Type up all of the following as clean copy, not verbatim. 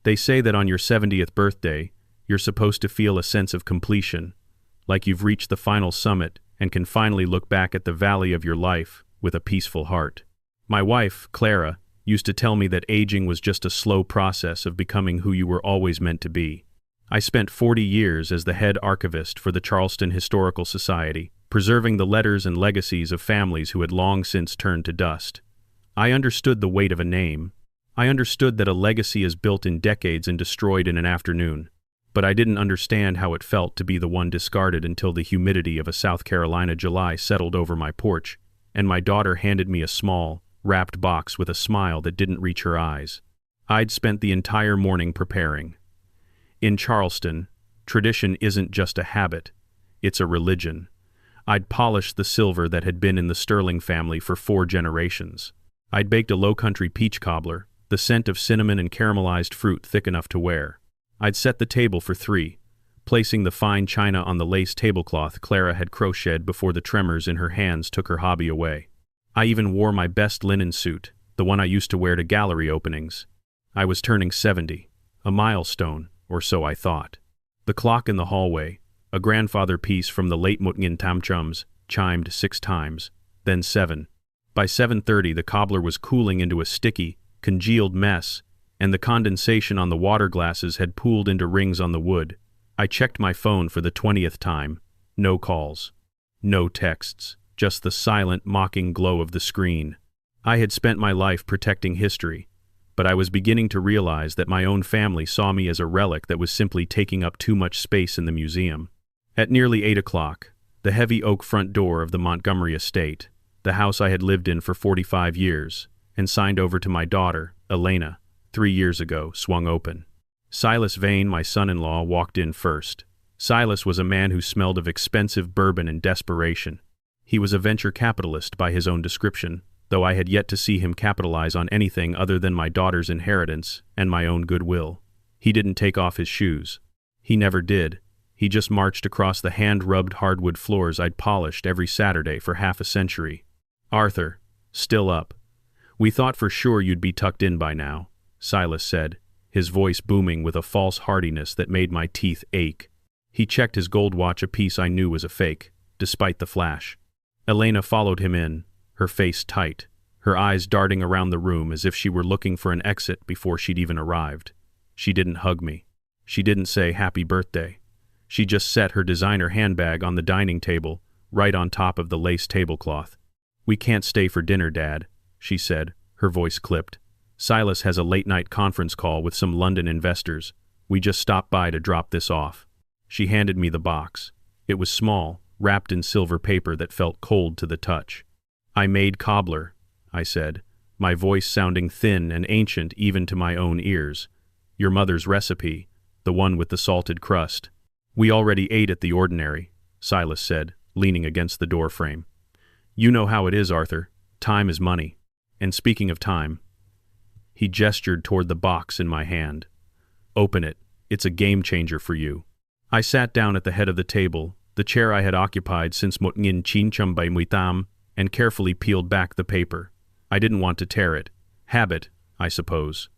They say that on your 70th birthday, you're supposed to feel a sense of completion, like you've reached the final summit and can finally look back at the valley of your life with a peaceful heart. My wife, Clara, used to tell me that aging was just a slow process of becoming who you were always meant to be. I spent 40 years as the head archivist for the Charleston Historical Society, preserving the letters and legacies of families who had long since turned to dust. I understood the weight of a name. I understood that a legacy is built in decades and destroyed in an afternoon. But I didn't understand how it felt to be the one discarded until the humidity of a South Carolina July settled over my porch, and my daughter handed me a small, wrapped box with a smile that didn't reach her eyes. I'd spent the entire morning preparing. In Charleston, tradition isn't just a habit, it's a religion. I'd polished the silver that had been in the Sterling family for 4 generations. I'd baked a low-country peach cobbler, the scent of cinnamon and caramelized fruit thick enough to wear. I'd set the table for 3, placing the fine china on the lace tablecloth Clara had crocheted before the tremors in her hands took her hobby away. I even wore my best linen suit, the one I used to wear to gallery openings. I was turning 70, a milestone, or so I thought. The clock in the hallway, a grandfather piece from the late Mutngin Tamchums, chimed 6 times, then 7. By 7:30 the cobbler was cooling into a sticky, congealed mess, and the condensation on the water glasses had pooled into rings on the wood. I checked my phone for the 20th time. No calls. No texts. Just the silent, mocking glow of the screen. I had spent my life protecting history, but I was beginning to realize that my own family saw me as a relic that was simply taking up too much space in the museum. At nearly 8 o'clock, the heavy oak front door of the Montgomery estate, the house I had lived in for 45 years, and signed over to my daughter, Elena, 3 years ago, swung open. Silas Vane, my son-in-law, walked in first. Silas was a man who smelled of expensive bourbon and desperation. He was a venture capitalist by his own description, though I had yet to see him capitalize on anything other than my daughter's inheritance and my own goodwill. He didn't take off his shoes. He never did. He just marched across the hand-rubbed hardwood floors I'd polished every Saturday for half a century. "Arthur, still up. We thought for sure you'd be tucked in by now," Silas said, his voice booming with a false heartiness that made my teeth ache. He checked his gold watch, a piece I knew was a fake, despite the flash. Elena followed him in, her face tight, her eyes darting around the room as if she were looking for an exit before she'd even arrived. She didn't hug me. She didn't say happy birthday. She just set her designer handbag on the dining table, right on top of the lace tablecloth. "We can't stay for dinner, Dad," she said, her voice clipped. "Silas has a late-night conference call with some London investors. We just stopped by to drop this off." She handed me the box. It was small, wrapped in silver paper that felt cold to the touch. "I made cobbler," I said, my voice sounding thin and ancient even to my own ears. "Your mother's recipe, the one with the salted crust." "We already ate at the Ordinary," Silas said, leaning against the doorframe. "You know how it is, Arthur. Time is money. And speaking of time..." He gestured toward the box in my hand. "Open it. It's a game changer for you." I sat down at the head of the table, the chair I had occupied since Mutngin Chinchum by Muitam, and carefully peeled back the paper. I didn't want to tear it. Habit, I suppose.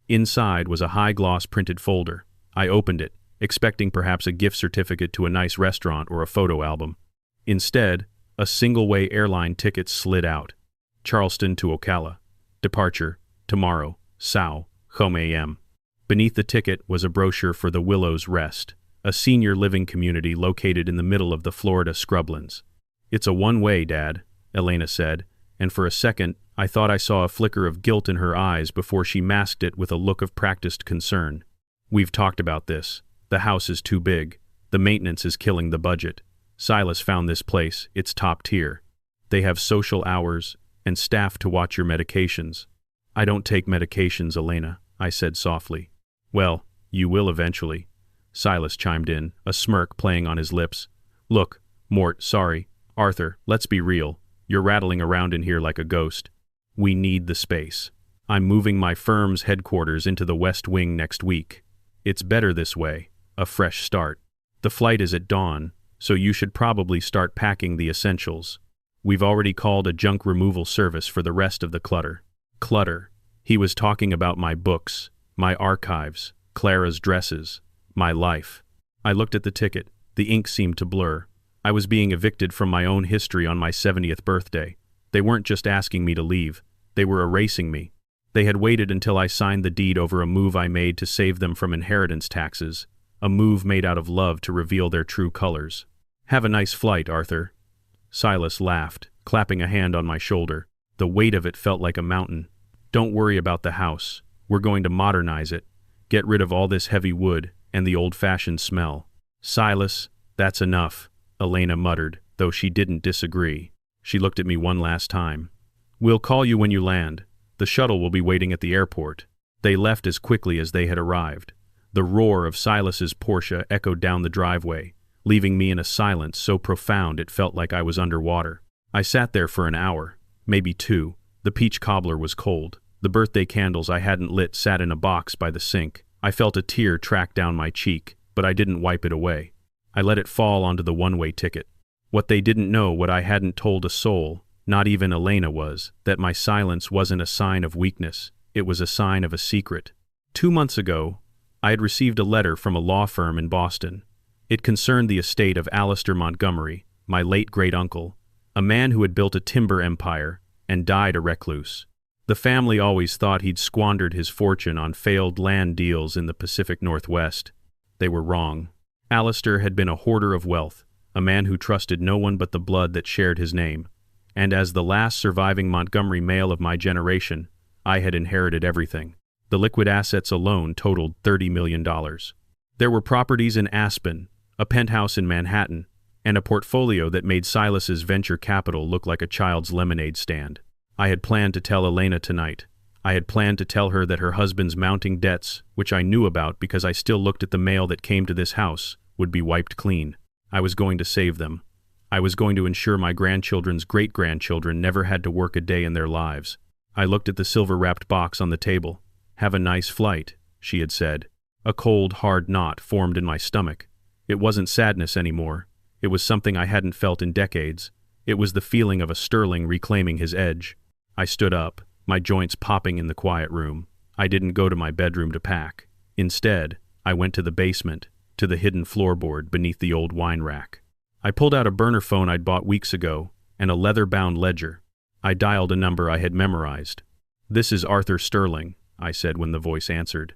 Inside was a high-gloss printed folder. I opened it, expecting perhaps a gift certificate to a nice restaurant or a photo album. Instead, a single-way airline ticket slid out. Charleston to Ocala. Departure, tomorrow, Sao, home a.m. Beneath the ticket was a brochure for the Willows Rest, a senior living community located in the middle of the Florida scrublands. "It's a one-way, Dad," Elena said, and for a second I thought I saw a flicker of guilt in her eyes before she masked it with a look of practiced concern. "We've talked about this. The house is too big. The maintenance is killing the budget. Silas found this place, it's top tier. They have social hours and staff to watch your medications." "I don't take medications, Elena," I said softly. "Well, you will eventually," Silas chimed in, a smirk playing on his lips. "Look, Mort, sorry. Arthur, let's be real. You're rattling around in here like a ghost. We need the space. I'm moving my firm's headquarters into the West Wing next week. It's better this way, a fresh start. The flight is at dawn, so you should probably start packing the essentials. We've already called a junk removal service for the rest of the clutter." Clutter. He was talking about my books, my archives, Clara's dresses. My life. I looked at the ticket. The ink seemed to blur. I was being evicted from my own history on my 70th birthday. They weren't just asking me to leave. They were erasing me. They had waited until I signed the deed over a move I made to save them from inheritance taxes, a move made out of love to reveal their true colors. Have a nice flight, Arthur. Silas laughed, clapping a hand on my shoulder. The weight of it felt like a mountain. Don't worry about the house. We're going to modernize it. Get rid of all this heavy wood and the old-fashioned smell. Silas, that's enough, Elena muttered, though she didn't disagree. She looked at me one last time. We'll call you when you land. The shuttle will be waiting at the airport. They left as quickly as they had arrived. The roar of Silas's Porsche echoed down the driveway, leaving me in a silence so profound it felt like I was underwater. I sat there for an hour, maybe two. The peach cobbler was cold. The birthday candles I hadn't lit sat in a box by the sink. I felt a tear track down my cheek, but I didn't wipe it away. I let it fall onto the one-way ticket. What they didn't know, what I hadn't told a soul, not even Elena, was that my silence wasn't a sign of weakness. It was a sign of a secret. 2 months ago, I had received a letter from a law firm in Boston. It concerned the estate of Alistair Montgomery, my late great-uncle, a man who had built a timber empire and died a recluse. The family always thought he'd squandered his fortune on failed land deals in the Pacific Northwest. They were wrong. Alistair had been a hoarder of wealth, a man who trusted no one but the blood that shared his name. And as the last surviving Montgomery male of my generation, I had inherited everything. The liquid assets alone totaled $30 million. There were properties in Aspen, a penthouse in Manhattan, and a portfolio that made Silas's venture capital look like a child's lemonade stand. I had planned to tell Elena tonight. I had planned to tell her that her husband's mounting debts, which I knew about because I still looked at the mail that came to this house, would be wiped clean. I was going to save them. I was going to ensure my grandchildren's great-grandchildren never had to work a day in their lives. I looked at the silver-wrapped box on the table. Have a nice flight, she had said. A cold, hard knot formed in my stomach. It wasn't sadness anymore. It was something I hadn't felt in decades. It was the feeling of a Sterling reclaiming his edge. I stood up, my joints popping in the quiet room. I didn't go to my bedroom to pack. Instead, I went to the basement, to the hidden floorboard beneath the old wine rack. I pulled out a burner phone I'd bought weeks ago and a leather-bound ledger. I dialed a number I had memorized. "This is Arthur Sterling," I said when the voice answered.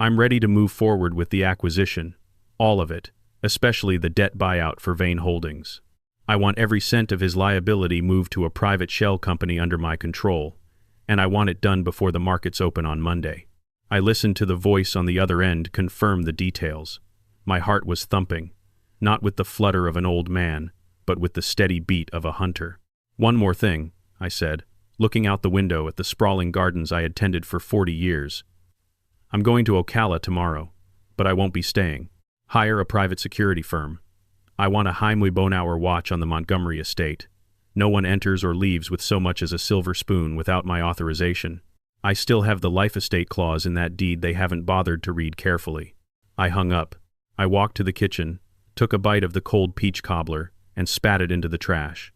"I'm ready to move forward with the acquisition, all of it, especially the debt buyout for Vane Holdings. I want every cent of his liability moved to a private shell company under my control, and I want it done before the markets open on Monday." I listened to the voice on the other end confirm the details. My heart was thumping, not with the flutter of an old man, but with the steady beat of a hunter. "One more thing," I said, looking out the window at the sprawling gardens I had tended for 40 years. "I'm going to Ocala tomorrow, but I won't be staying. Hire a private security firm. I want a Heimlich Bonauer watch on the Montgomery estate. No one enters or leaves with so much as a silver spoon without my authorization. I still have the life estate clause in that deed they haven't bothered to read carefully." I hung up. I walked to the kitchen, took a bite of the cold peach cobbler, and spat it into the trash.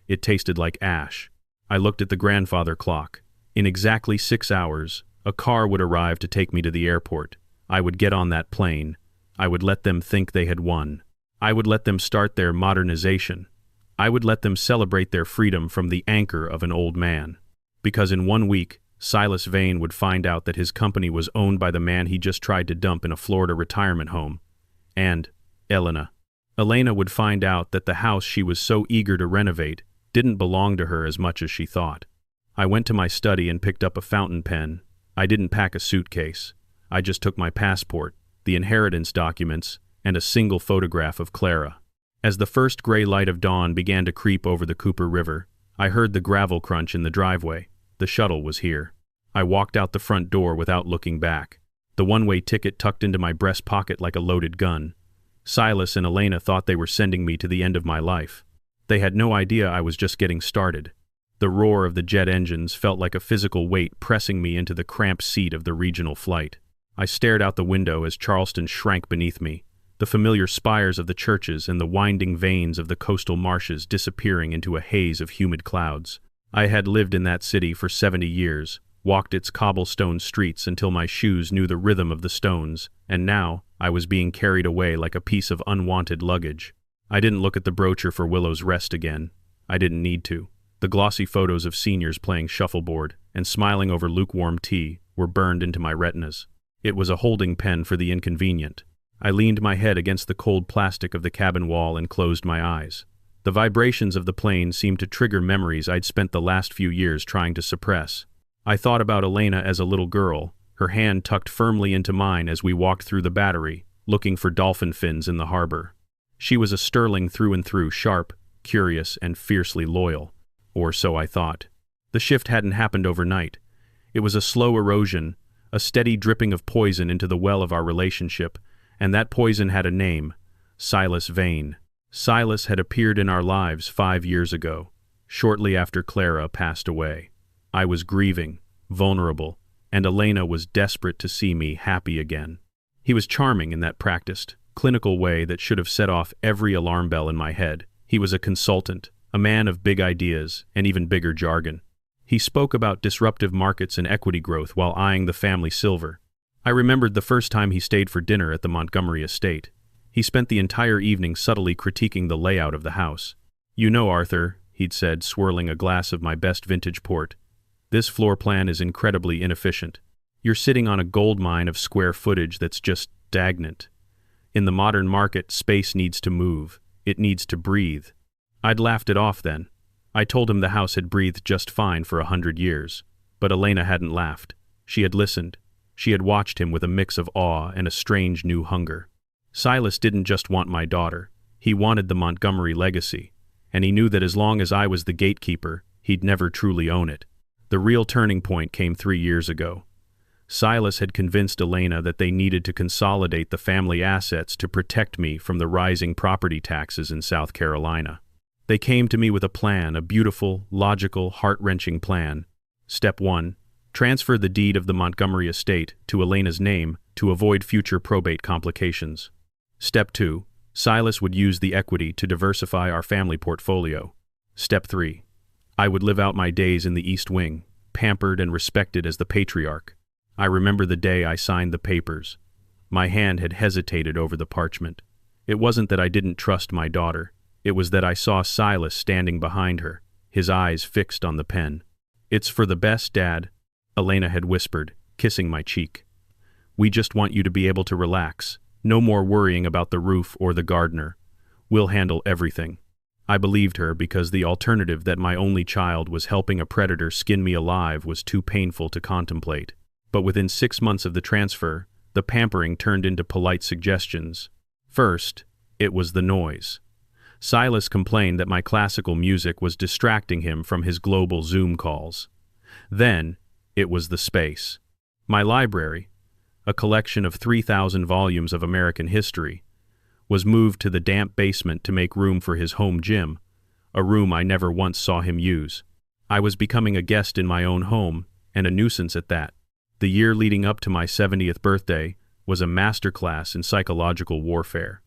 It tasted like ash. I looked at the grandfather clock. In exactly 6 hours, a car would arrive to take me to the airport. I would get on that plane. I would let them think they had won. I would let them start their modernization. I would let them celebrate their freedom from the anchor of an old man. Because in 1 week, Silas Vane would find out that his company was owned by the man he just tried to dump in a Florida retirement home. And Elena would find out that the house she was so eager to renovate didn't belong to her as much as she thought. I went to my study and picked up a fountain pen. I didn't pack a suitcase. I just took my passport, the inheritance documents, and a single photograph of Clara. As the first gray light of dawn began to creep over the Cooper River, I heard the gravel crunch in the driveway. The shuttle was here. I walked out the front door without looking back, the one-way ticket tucked into my breast pocket like a loaded gun. Silas and Elena thought they were sending me to the end of my life. They had no idea I was just getting started. The roar of the jet engines felt like a physical weight pressing me into the cramped seat of the regional flight. I stared out the window as Charleston shrank beneath me, the familiar spires of the churches and the winding veins of the coastal marshes disappearing into a haze of humid clouds. I had lived in that city for 70 years, walked its cobblestone streets until my shoes knew the rhythm of the stones, and now I was being carried away like a piece of unwanted luggage. I didn't look at the brochure for Willow's Rest again. I didn't need to. The glossy photos of seniors playing shuffleboard and smiling over lukewarm tea were burned into my retinas. It was a holding pen for the inconvenient. I leaned my head against the cold plastic of the cabin wall and closed my eyes. The vibrations of the plane seemed to trigger memories I'd spent the last few years trying to suppress. I thought about Elena as a little girl, her hand tucked firmly into mine as we walked through the battery, looking for dolphin fins in the harbor. She was a sterling through and through, sharp, curious, and fiercely loyal. Or so I thought. The shift hadn't happened overnight. It was a slow erosion, a steady dripping of poison into the well of our relationship, and that poison had a name: Silas Vane. Silas had appeared in our lives 5 years ago, shortly after Clara passed away. I was grieving, vulnerable, and Elena was desperate to see me happy again. He was charming in that practiced, clinical way that should have set off every alarm bell in my head. He was a consultant, a man of big ideas and even bigger jargon. He spoke about disruptive markets and equity growth while eyeing the family silver. I remembered the first time he stayed for dinner at the Montgomery estate. He spent the entire evening subtly critiquing the layout of the house. "You know, Arthur," he'd said, swirling a glass of my best vintage port, "this floor plan is incredibly inefficient. You're sitting on a gold mine of square footage that's just stagnant. In the modern market, space needs to move. It needs to breathe." I'd laughed it off then. I told him the house had breathed just fine for 100 years. But Elena hadn't laughed. She had listened. She had watched him with a mix of awe and a strange new hunger. Silas didn't just want my daughter. He wanted the Montgomery legacy. And he knew that as long as I was the gatekeeper, he'd never truly own it. The real turning point came 3 years ago. Silas had convinced Elena that they needed to consolidate the family assets to protect me from the rising property taxes in South Carolina. They came to me with a plan, a beautiful, logical, heart-wrenching plan. Step 1. Transfer the deed of the Montgomery estate to Elena's name to avoid future probate complications. Step 2. Silas would use the equity to diversify our family portfolio. Step 3. I would live out my days in the East Wing, pampered and respected as the patriarch. I remember the day I signed the papers. My hand had hesitated over the parchment. It wasn't that I didn't trust my daughter. It was that I saw Silas standing behind her, his eyes fixed on the pen. "It's for the best, Dad," Elena had whispered, kissing my cheek. "We just want you to be able to relax. No more worrying about the roof or the gardener. We'll handle everything." I believed her because the alternative that my only child was helping a predator skin me alive was too painful to contemplate. But within 6 months of the transfer, the pampering turned into polite suggestions. First, it was the noise. Silas complained that my classical music was distracting him from his global Zoom calls. Then, it was the space. My library, a collection of 3,000 volumes of American history, was moved to the damp basement to make room for his home gym, a room I never once saw him use. I was becoming a guest in my own home, and a nuisance at that. The year leading up to my 70th birthday was a masterclass in psychological warfare.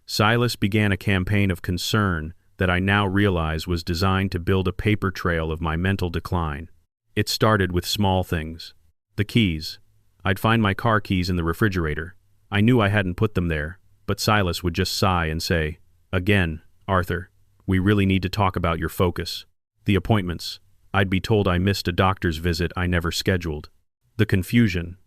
Silas began a campaign of concern that I now realize was designed to build a paper trail of my mental decline. It started with small things. The keys. I'd find my car keys in the refrigerator. I knew I hadn't put them there, but Silas would just sigh and say, "Again, Arthur, we really need to talk about your focus." The appointments. I'd be told I missed a doctor's visit I never scheduled. The confusion.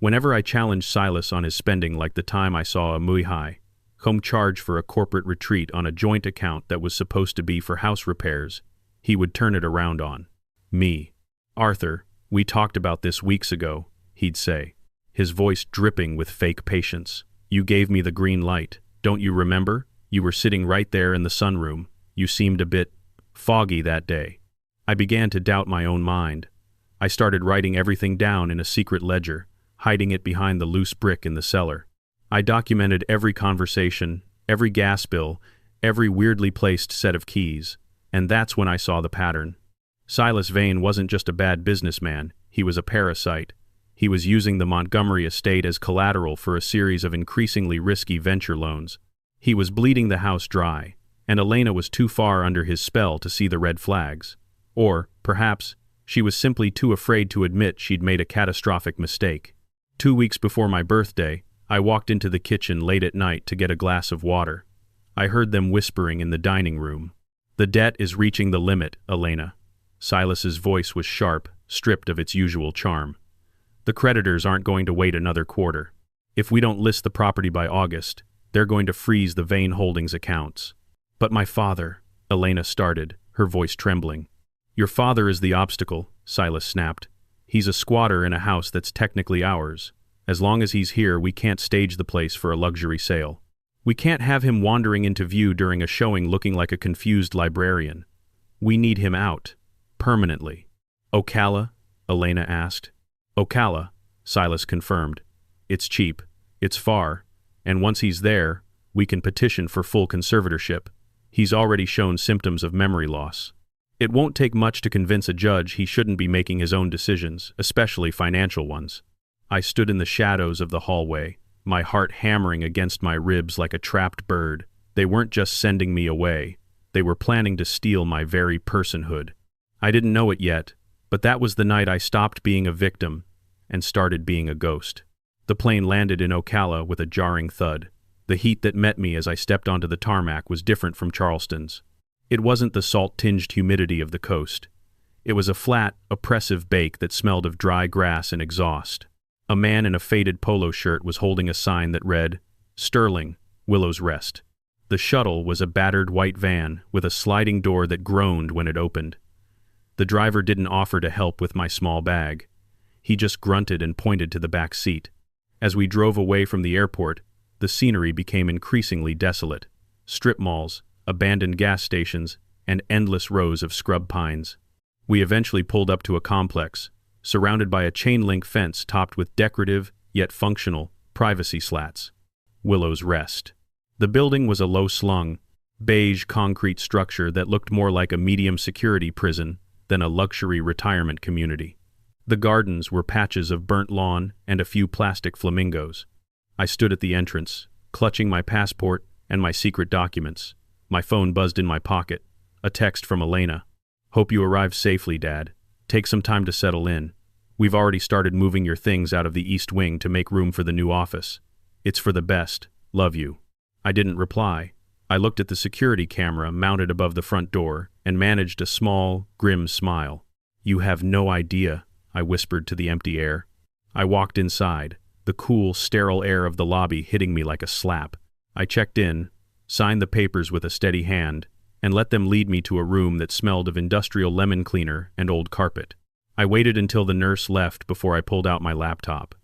Whenever I challenged Silas on his spending, like the time I saw a Muihai home charge for a corporate retreat on a joint account that was supposed to be for house repairs, he would turn it around on me. "Arthur, we talked about this weeks ago," he'd say, his voice dripping with fake patience. "You gave me the green light. Don't you remember? You were sitting right there in the sunroom. You seemed a bit foggy that day." I began to doubt my own mind. I started writing everything down in a secret ledger, hiding it behind the loose brick in the cellar. I documented every conversation, every gas bill, every weirdly placed set of keys, and that's when I saw the pattern. Silas Vane wasn't just a bad businessman, he was a parasite. He was using the Montgomery estate as collateral for a series of increasingly risky venture loans. He was bleeding the house dry, and Elena was too far under his spell to see the red flags. Or, perhaps, She was simply too afraid to admit she'd made a catastrophic mistake. 2 weeks before my birthday, I walked into the kitchen late at night to get a glass of water. I heard them whispering in the dining room. "The debt is reaching the limit, Elena." Silas's voice was sharp, stripped of its usual charm. "The creditors aren't going to wait another quarter. If we don't list the property by August, they're going to freeze the Vane Holdings accounts." "But my father," Elena started, her voice trembling. "Your father is the obstacle," Silas snapped. "He's a squatter in a house that's technically ours. As long as he's here, we can't stage the place for a luxury sale. We can't have him wandering into view during a showing looking like a confused librarian. We need him out. Permanently." "Ocala?" Elena asked. "Ocala," Silas confirmed. "It's cheap, it's far, and once he's there, we can petition for full conservatorship. He's already shown symptoms of memory loss. It won't take much to convince a judge he shouldn't be making his own decisions, especially financial ones." I stood in the shadows of the hallway, my heart hammering against my ribs like a trapped bird. They weren't just sending me away, they were planning to steal my very personhood. I didn't know it yet, but that was the night I stopped being a victim and started being a ghost. The plane landed in Ocala with a jarring thud. The heat that met me as I stepped onto the tarmac was different from Charleston's. It wasn't the salt-tinged humidity of the coast. It was a flat, oppressive bake that smelled of dry grass and exhaust. A man in a faded polo shirt was holding a sign that read, "Sterling, Willow's Rest." The shuttle was a battered white van with a sliding door that groaned when it opened. The driver didn't offer to help with my small bag. He just grunted and pointed to the back seat. As we drove away from the airport, the scenery became increasingly desolate. Strip malls, abandoned gas stations, and endless rows of scrub pines. We eventually pulled up to a complex, surrounded by a chain-link fence topped with decorative, yet functional, privacy slats. Willow's Rest. The building was a low-slung, beige concrete structure that looked more like a medium-security prison than a luxury retirement community. The gardens were patches of burnt lawn and a few plastic flamingos. I stood at the entrance, clutching my passport and my secret documents. My phone buzzed in my pocket. A text from Elena. "Hope you arrived safely, Dad. Take some time to settle in. We've already started moving your things out of the East Wing to make room for the new office. It's for the best. Love you." I didn't reply. I looked at the security camera mounted above the front door and managed a small, grim smile. "You have no idea," I whispered to the empty air. I walked inside, the cool, sterile air of the lobby hitting me like a slap. I checked in, signed the papers with a steady hand, and let them lead me to a room that smelled of industrial lemon cleaner and old carpet. I waited until the nurse left before I pulled out my laptop.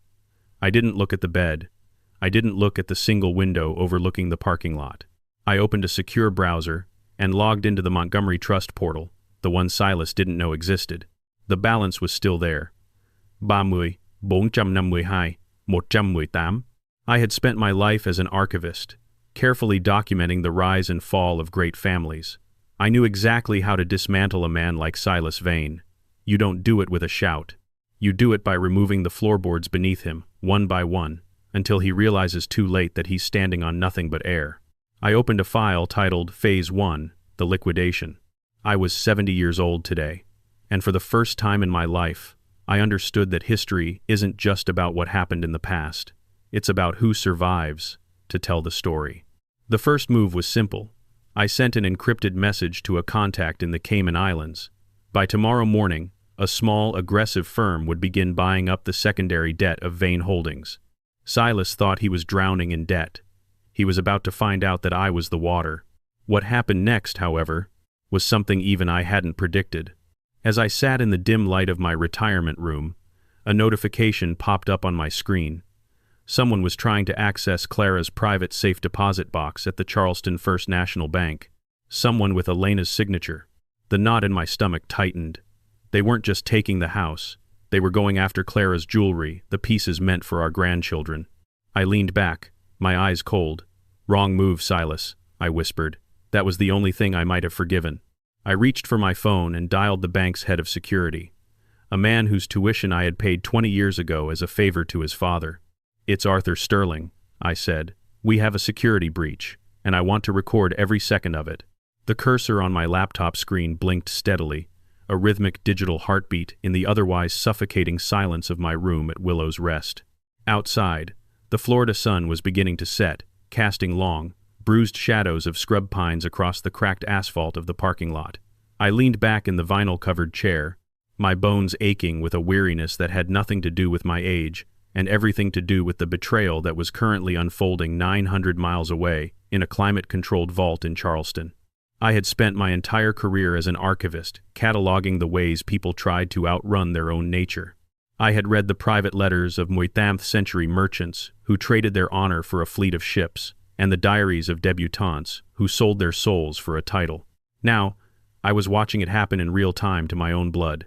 I didn't look at the bed. I didn't look at the single window overlooking the parking lot. I opened a secure browser and logged into the Montgomery Trust portal, the one Silas didn't know existed. The balance was still there. 30, 452, 118. I had spent my life as an archivist, carefully documenting the rise and fall of great families. I knew exactly how to dismantle a man like Silas Vane. You don't do it with a shout. You do it by removing the floorboards beneath him, one by one, until he realizes too late that he's standing on nothing but air. I opened a file titled Phase 1, The Liquidation. I was 70 years old today, and for the first time in my life, I understood that history isn't just about what happened in the past. It's about who survives to tell the story. The first move was simple. I sent an encrypted message to a contact in the Cayman Islands. By tomorrow morning, a small, aggressive firm would begin buying up the secondary debt of Vane Holdings. Silas thought he was drowning in debt. He was about to find out that I was the water. What happened next, however, was something even I hadn't predicted. As I sat in the dim light of my retirement room, a notification popped up on my screen. Someone was trying to access Clara's private safe deposit box at the Charleston First National Bank. Someone with Elena's signature. The knot in my stomach tightened. They weren't just taking the house. They were going after Clara's jewelry, the pieces meant for our grandchildren. I leaned back, my eyes cold. "Wrong move, Silas," I whispered. That was the only thing I might have forgiven. I reached for my phone and dialed the bank's head of security, a man whose tuition I had paid 20 years ago as a favor to his father. "It's Arthur Sterling," I said. "We have a security breach, and I want to record every second of it." The cursor on my laptop screen blinked steadily. a rhythmic digital heartbeat in the otherwise suffocating silence of my room at Willow's Rest. Outside, the Florida sun was beginning to set, casting long, bruised shadows of scrub pines across the cracked asphalt of the parking lot. I leaned back in the vinyl-covered chair, my bones aching with a weariness that had nothing to do with my age and everything to do with the betrayal that was currently unfolding 900 miles away in a climate-controlled vault in Charleston. I had spent my entire career as an archivist, cataloging the ways people tried to outrun their own nature. I had read the private letters of 19th century merchants who traded their honor for a fleet of ships, and the diaries of debutantes who sold their souls for a title. Now, I was watching it happen in real time to my own blood.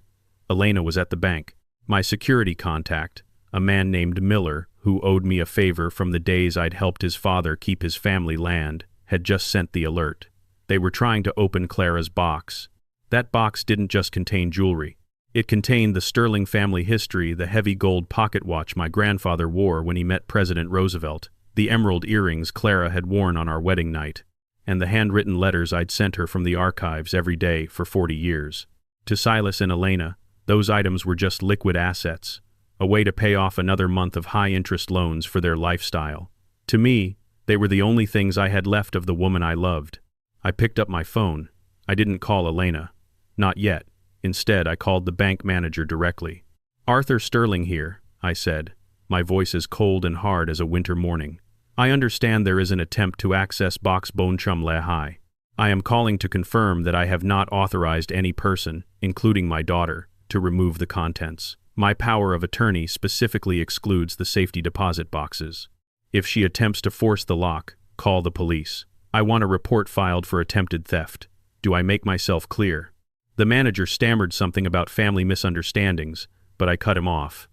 Elena was at the bank. My security contact, a man named Miller, who owed me a favor from the days I'd helped his father keep his family land, had just sent the alert. They were trying to open Clara's box. That box didn't just contain jewelry. It contained the sterling family history, the heavy gold pocket watch my grandfather wore when he met President Roosevelt, the emerald earrings Clara had worn on our wedding night, and the handwritten letters I'd sent her from the archives every day for 40 years. To Silas and Elena, those items were just liquid assets, a way to pay off another month of high-interest loans for their lifestyle. To me, they were the only things I had left of the woman I loved. I picked up my phone. I didn't call Elena. Not yet. Instead, I called the bank manager directly. "Arthur Sterling here," I said, my voice as cold and hard as a winter morning. "I understand there is an attempt to access Box Bonchum Lehigh. I am calling to confirm that I have not authorized any person, including my daughter, to remove the contents. My power of attorney specifically excludes the safety deposit boxes. If she attempts to force the lock, call the police. I want a report filed for attempted theft. Do I make myself clear?" The manager stammered something about family misunderstandings, but I cut him off.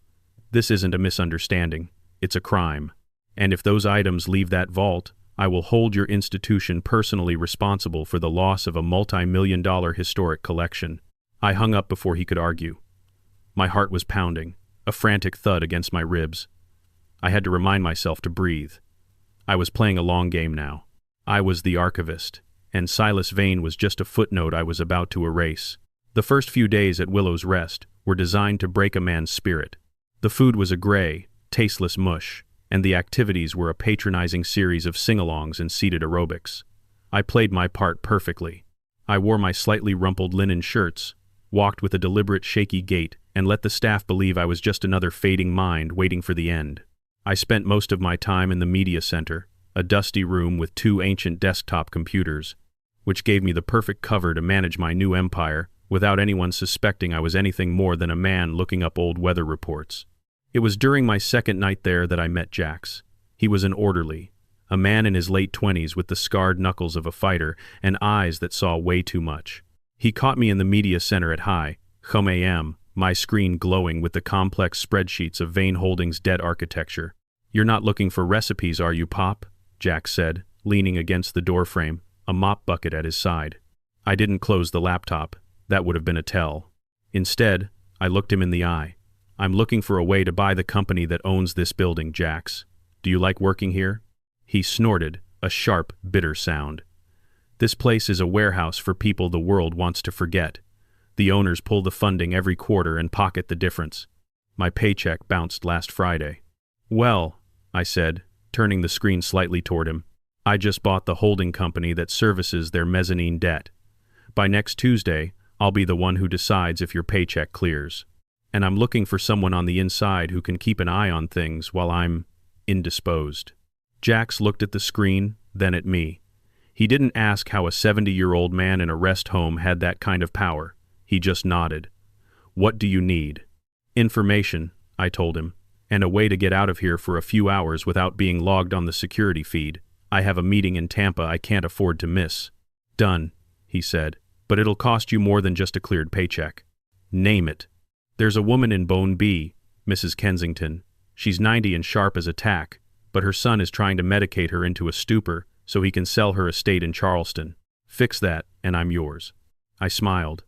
"This isn't a misunderstanding. It's a crime. And if those items leave that vault, I will hold your institution personally responsible for the loss of a multi-million-dollar historic collection." I hung up before he could argue. My heart was pounding, a frantic thud against my ribs. I had to remind myself to breathe. I was playing a long game now. I was the archivist, and Silas Vane was just a footnote I was about to erase. The first few days at Willow's Rest were designed to break a man's spirit. The food was a gray, tasteless mush, and the activities were a patronizing series of sing-alongs and seated aerobics. I played my part perfectly. I wore my slightly rumpled linen shirts, walked with a deliberate shaky gait, and let the staff believe I was just another fading mind waiting for the end. I spent most of my time in the media center, a dusty room with 2 ancient desktop computers, which gave me the perfect cover to manage my new empire without anyone suspecting I was anything more than a man looking up old weather reports. It was during my second night there that I met Jax. He was an orderly, a man in his late 20s with the scarred knuckles of a fighter and eyes that saw way too much. He caught me in the media center at high, a.m., my screen glowing with the complex spreadsheets of Vane Holdings' debt architecture. "You're not looking for recipes, are you, Pop?" Jax said, leaning against the doorframe, a mop bucket at his side. I didn't close the laptop. That would have been a tell. Instead, I looked him in the eye. "I'm looking for a way to buy the company that owns this building, Jax. Do you like working here?" He snorted, a sharp, bitter sound. "This place is a warehouse for people the world wants to forget. The owners pull the funding every quarter and pocket the difference. My paycheck bounced last Friday." "Well," I said, turning the screen slightly toward him, "I just bought the holding company that services their mezzanine debt. By next Tuesday, I'll be the one who decides if your paycheck clears. And I'm looking for someone on the inside who can keep an eye on things while I'm indisposed." Jax looked at the screen, then at me. He didn't ask how a 70-year-old man in a rest home had that kind of power. He just nodded. "What do you need?" "Information," I told him, "and a way to get out of here for a few hours without being logged on the security feed. I have a meeting in Tampa I can't afford to miss." "Done," he said, "but it'll cost you more than just a cleared paycheck." "Name it." "There's a woman in Bone B, Mrs. Kensington. She's 90 and sharp as a tack, but her son is trying to medicate her into a stupor so he can sell her estate in Charleston. Fix that, and I'm yours." I smiled.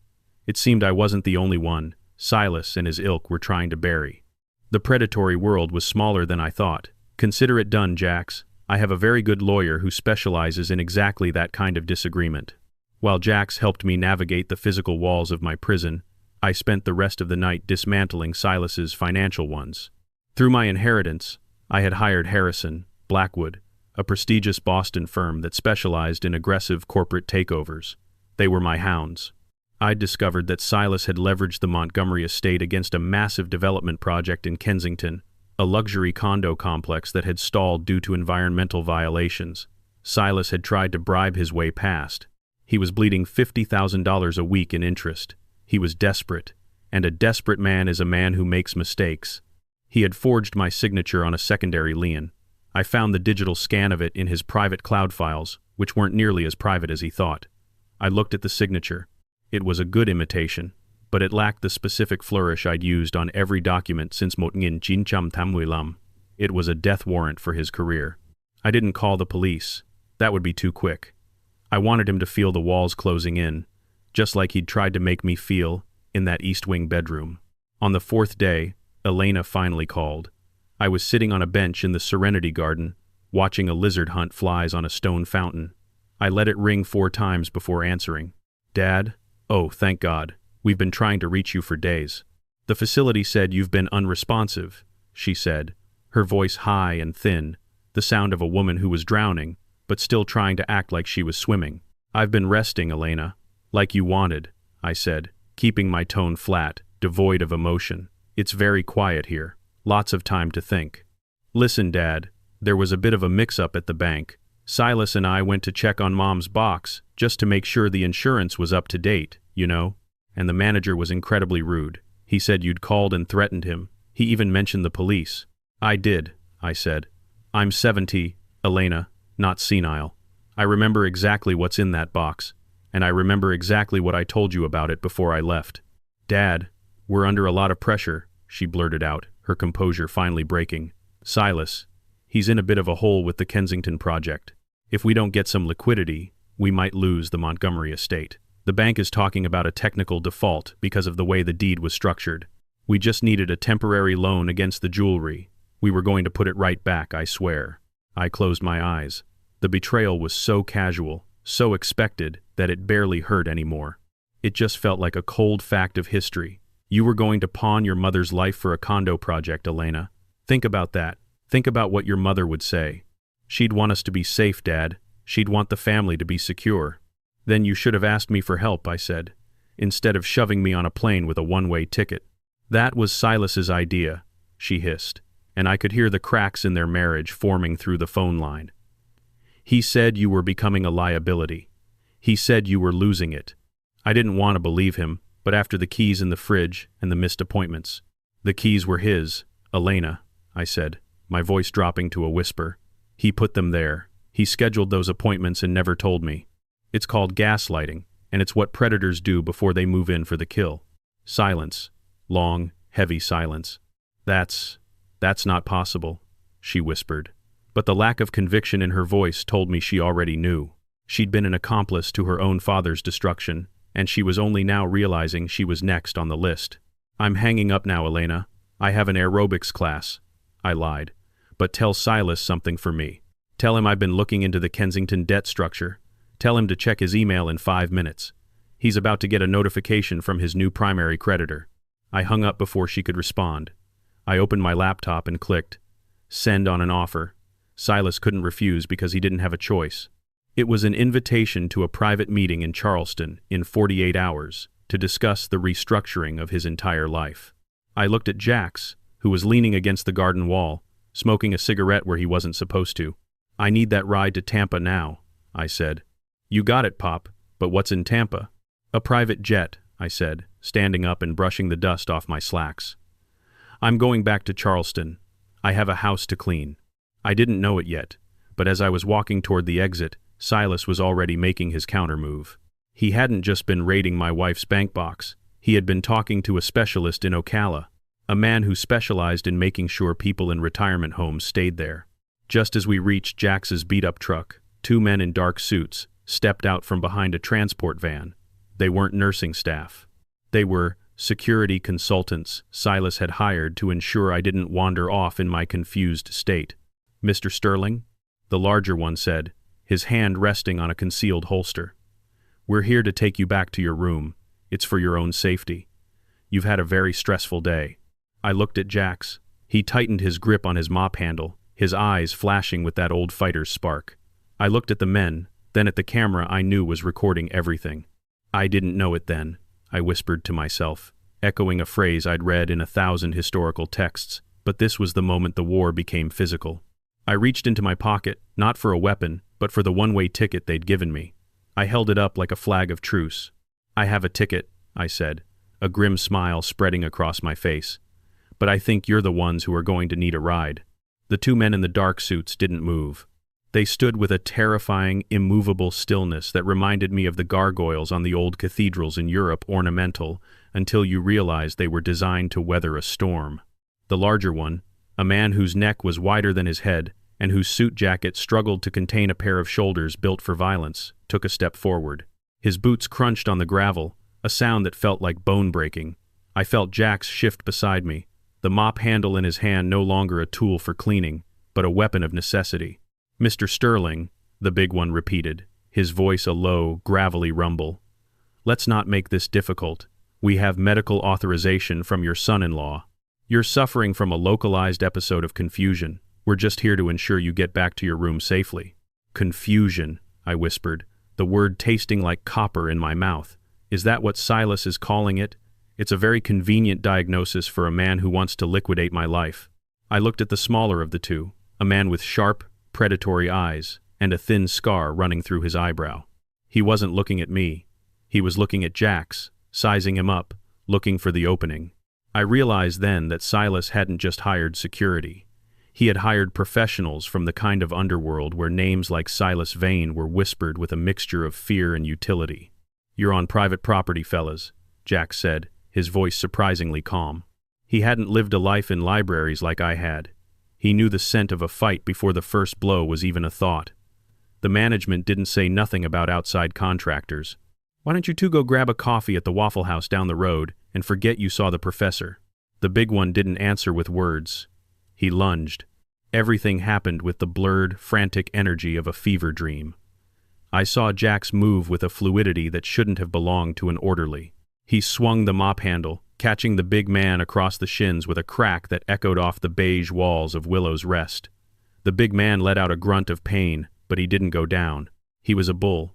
It seemed I wasn't the only one Silas and his ilk were trying to bury. The predatory world was smaller than I thought. "Consider it done, Jax. I have a very good lawyer who specializes in exactly that kind of disagreement." While Jax helped me navigate the physical walls of my prison, I spent the rest of the night dismantling Silas's financial ones. Through my inheritance, I had hired Harrison, Blackwood, a prestigious Boston firm that specialized in aggressive corporate takeovers. They were my hounds. I'd discovered that Silas had leveraged the Montgomery estate against a massive development project in Kensington, a luxury condo complex that had stalled due to environmental violations. Silas had tried to bribe his way past. He was bleeding $50,000 a week in interest. He was desperate, and a desperate man is a man who makes mistakes. He had forged my signature on a secondary lien. I found the digital scan of it in his private cloud files, which weren't nearly as private as he thought. I looked at the signature. It was a good imitation, but it lacked the specific flourish I'd used on every document since 1985. It was a death warrant for his career. I didn't call the police. That would be too quick. I wanted him to feel the walls closing in, just like he'd tried to make me feel in that East Wing bedroom. On the fourth day, Elena finally called. I was sitting on a bench in the Serenity Garden, watching a lizard hunt flies on a stone fountain. I let it ring 4 times before answering. Dad? Oh, thank God. We've been trying to reach you for days. The facility said you've been unresponsive, she said, her voice high and thin, the sound of a woman who was drowning, but still trying to act like she was swimming. I've been resting, Elena. Like you wanted, I said, keeping my tone flat, devoid of emotion. It's very quiet here. Lots of time to think. Listen, Dad, there was a bit of a mix-up at the bank. Silas and I went to check on Mom's box, just to make sure the insurance was up to date, you know? And the manager was incredibly rude. He said you'd called and threatened him. He even mentioned the police. I did, I said. I'm 70, Elena, not senile. I remember exactly what's in that box, and I remember exactly what I told you about it before I left. Dad, we're under a lot of pressure, she blurted out, her composure finally breaking. Silas, he's in a bit of a hole with the Kensington project. If we don't get some liquidity, we might lose the Montgomery estate. The bank is talking about a technical default because of the way the deed was structured. We just needed a temporary loan against the jewelry. We were going to put it right back, I swear. I closed my eyes. The betrayal was so casual, so expected, that it barely hurt anymore. It just felt like a cold fact of history. You were going to pawn your mother's life for a condo project, Elena. Think about that. Think about what your mother would say. She'd want us to be safe, Dad. She'd want the family to be secure. Then you should have asked me for help, I said, instead of shoving me on a plane with a one-way ticket. That was Silas's idea, she hissed, and I could hear the cracks in their marriage forming through the phone line. He said you were becoming a liability. He said you were losing it. I didn't want to believe him, but after the keys in the fridge and the missed appointments. The keys were his, Elena, I said, my voice dropping to a whisper. He put them there. He scheduled those appointments and never told me. It's called gaslighting, and it's what predators do before they move in for the kill. Silence. Long, heavy silence. That's not possible, she whispered. But the lack of conviction in her voice told me she already knew. She'd been an accomplice to her own father's destruction, and she was only now realizing she was next on the list. I'm hanging up now, Elena. I have an aerobics class. I lied. But tell Silas something for me. Tell him I've been looking into the Kensington debt structure. Tell him to check his email in 5 minutes. He's about to get a notification from his new primary creditor. I hung up before she could respond. I opened my laptop and clicked send on an offer. Silas couldn't refuse because he didn't have a choice. It was an invitation to a private meeting in Charleston in 48 hours to discuss the restructuring of his entire life. I looked at Jax, who was leaning against the garden wall, smoking a cigarette where he wasn't supposed to. I need that ride to Tampa now, I said. You got it, Pop, but what's in Tampa? A private jet, I said, standing up and brushing the dust off my slacks. I'm going back to Charleston. I have a house to clean. I didn't know it yet, but as I was walking toward the exit, Silas was already making his countermove. He hadn't just been raiding my wife's bank box. He had been talking to a specialist in Ocala, a man who specialized in making sure people in retirement homes stayed there. Just as we reached Jax's beat-up truck, 2 men in dark suits stepped out from behind a transport van. They weren't nursing staff. They were security consultants Silas had hired to ensure I didn't wander off in my confused state. Mr. Sterling? The larger one said, his hand resting on a concealed holster. We're here to take you back to your room. It's for your own safety. You've had a very stressful day." I looked at Jax. He tightened his grip on his mop handle, his eyes flashing with that old fighter's spark. I looked at the men, then at the camera I knew was recording everything. "I didn't know it then," I whispered to myself, echoing a phrase I'd read in 1,000 historical texts, but this was the moment the war became physical. I reached into my pocket, not for a weapon, but for the one-way ticket they'd given me. I held it up like a flag of truce. "I have a ticket," I said, a grim smile spreading across my face. "But I think you're the ones who are going to need a ride." The two men in the dark suits didn't move. They stood with a terrifying, immovable stillness that reminded me of the gargoyles on the old cathedrals in Europe, ornamental, until you realized they were designed to weather a storm. The larger one, a man whose neck was wider than his head, and whose suit jacket struggled to contain a pair of shoulders built for violence, took a step forward. His boots crunched on the gravel, a sound that felt like bone-breaking. I felt Jax shift beside me, the mop handle in his hand no longer a tool for cleaning, but a weapon of necessity. "Mr. Sterling," the big one repeated, his voice a low, gravelly rumble. "Let's not make this difficult. We have medical authorization from your son-in-law. You're suffering from a localized episode of confusion. We're just here to ensure you get back to your room safely." "Confusion," I whispered, the word tasting like copper in my mouth. "Is that what Silas is calling it? It's a very convenient diagnosis for a man who wants to liquidate my life." I looked at the smaller of the two, a man with sharp, predatory eyes and a thin scar running through his eyebrow. He wasn't looking at me. He was looking at Jax, sizing him up, looking for the opening. I realized then that Silas hadn't just hired security. He had hired professionals from the kind of underworld where names like Silas Vane were whispered with a mixture of fear and utility. "You're on private property, fellas," Jax said, his voice surprisingly calm. He hadn't lived a life in libraries like I had. He knew the scent of a fight before the first blow was even a thought. The management didn't say nothing about outside contractors. "Why don't you two go grab a coffee at the Waffle House down the road and forget you saw the professor?" The big one didn't answer with words. He lunged. Everything happened with the blurred, frantic energy of a fever dream. I saw Jax move with a fluidity that shouldn't have belonged to an orderly. He swung the mop handle, catching the big man across the shins with a crack that echoed off the beige walls of Willow's Rest. The big man let out a grunt of pain, but he didn't go down. He was a bull,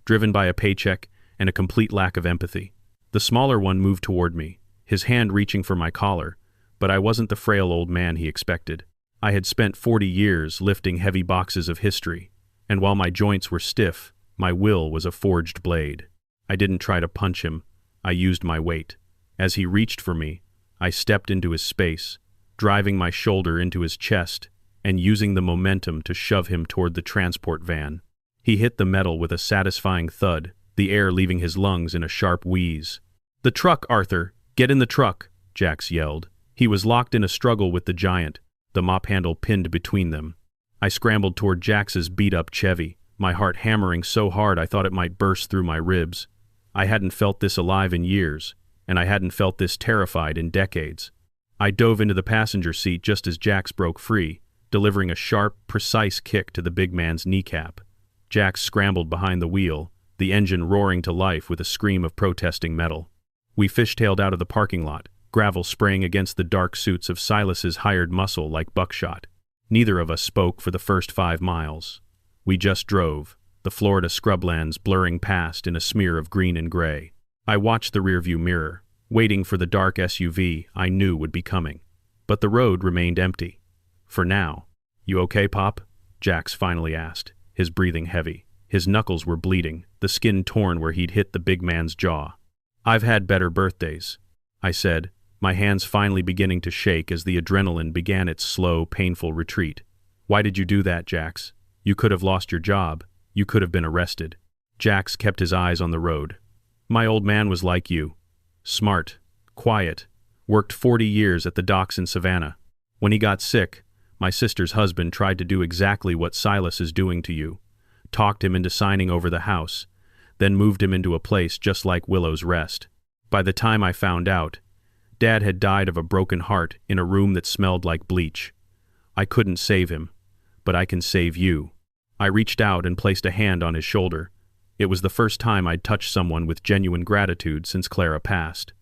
driven by a paycheck and a complete lack of empathy. The smaller one moved toward me, his hand reaching for my collar, but I wasn't the frail old man he expected. I had spent 40 years lifting heavy boxes of history, and while my joints were stiff, my will was a forged blade. I didn't try to punch him. I used my weight. As he reached for me, I stepped into his space, driving my shoulder into his chest and using the momentum to shove him toward the transport van. He hit the metal with a satisfying thud, the air leaving his lungs in a sharp wheeze. "The truck, Arthur! Get in the truck!" Jax yelled. He was locked in a struggle with the giant, the mop handle pinned between them. I scrambled toward Jax's beat-up Chevy, my heart hammering so hard I thought it might burst through my ribs. I hadn't felt this alive in years, and I hadn't felt this terrified in decades. I dove into the passenger seat just as Jax broke free, delivering a sharp, precise kick to the big man's kneecap. Jax scrambled behind the wheel, the engine roaring to life with a scream of protesting metal. We fishtailed out of the parking lot, gravel spraying against the dark suits of Silas's hired muscle like buckshot. Neither of us spoke for the first 5 miles. We just drove, the Florida scrublands blurring past in a smear of green and gray. I watched the rearview mirror, waiting for the dark SUV I knew would be coming. But the road remained empty. For now. "You okay, Pop?" Jax finally asked, his breathing heavy. His knuckles were bleeding, the skin torn where he'd hit the big man's jaw. "I've had better birthdays," I said, my hands finally beginning to shake as the adrenaline began its slow, painful retreat. "Why did you do that, Jax? You could have lost your job. You could have been arrested." Jax kept his eyes on the road. "My old man was like you. Smart, quiet, worked 40 years at the docks in Savannah. When he got sick, my sister's husband tried to do exactly what Silas is doing to you. Talked him into signing over the house, then moved him into a place just like Willow's Rest. By the time I found out, Dad had died of a broken heart in a room that smelled like bleach. I couldn't save him, but I can save you." I reached out and placed a hand on his shoulder. It was the first time I'd touched someone with genuine gratitude since Clara passed.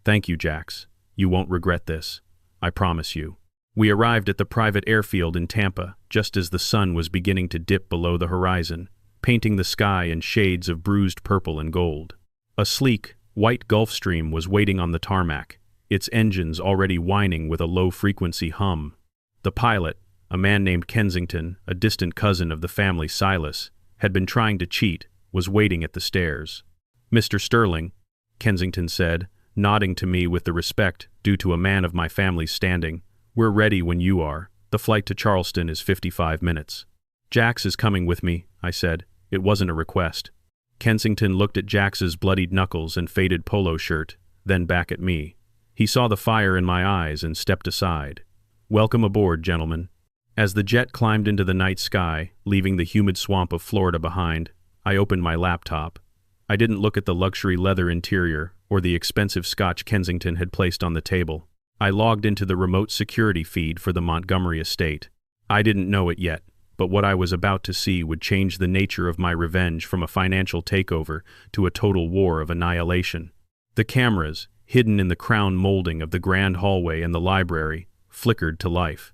Thank you, Jax. You won't regret this. I promise you. We arrived at the private airfield in Tampa just as the sun was beginning to dip below the horizon, painting the sky in shades of bruised purple and gold. A sleek, white Gulfstream was waiting on the tarmac, its engines already whining with a low-frequency hum. The pilot, a man named Kensington, a distant cousin of the family Silas, had been trying to cheat, was waiting at the stairs. "Mr. Sterling," Kensington said, nodding to me with the respect due to a man of my family's standing, "we're ready when you are. The flight to Charleston is 55 minutes. "Jax is coming with me," I said. It wasn't a request. Kensington looked at Jax's bloodied knuckles and faded polo shirt, then back at me. He saw the fire in my eyes and stepped aside. "Welcome aboard, gentlemen." As the jet climbed into the night sky, leaving the humid swamp of Florida behind, I opened my laptop. I didn't look at the luxury leather interior or the expensive scotch Kensington had placed on the table. I logged into the remote security feed for the Montgomery estate. I didn't know it yet, but what I was about to see would change the nature of my revenge from a financial takeover to a total war of annihilation. The cameras, hidden in the crown molding of the grand hallway and the library, flickered to life.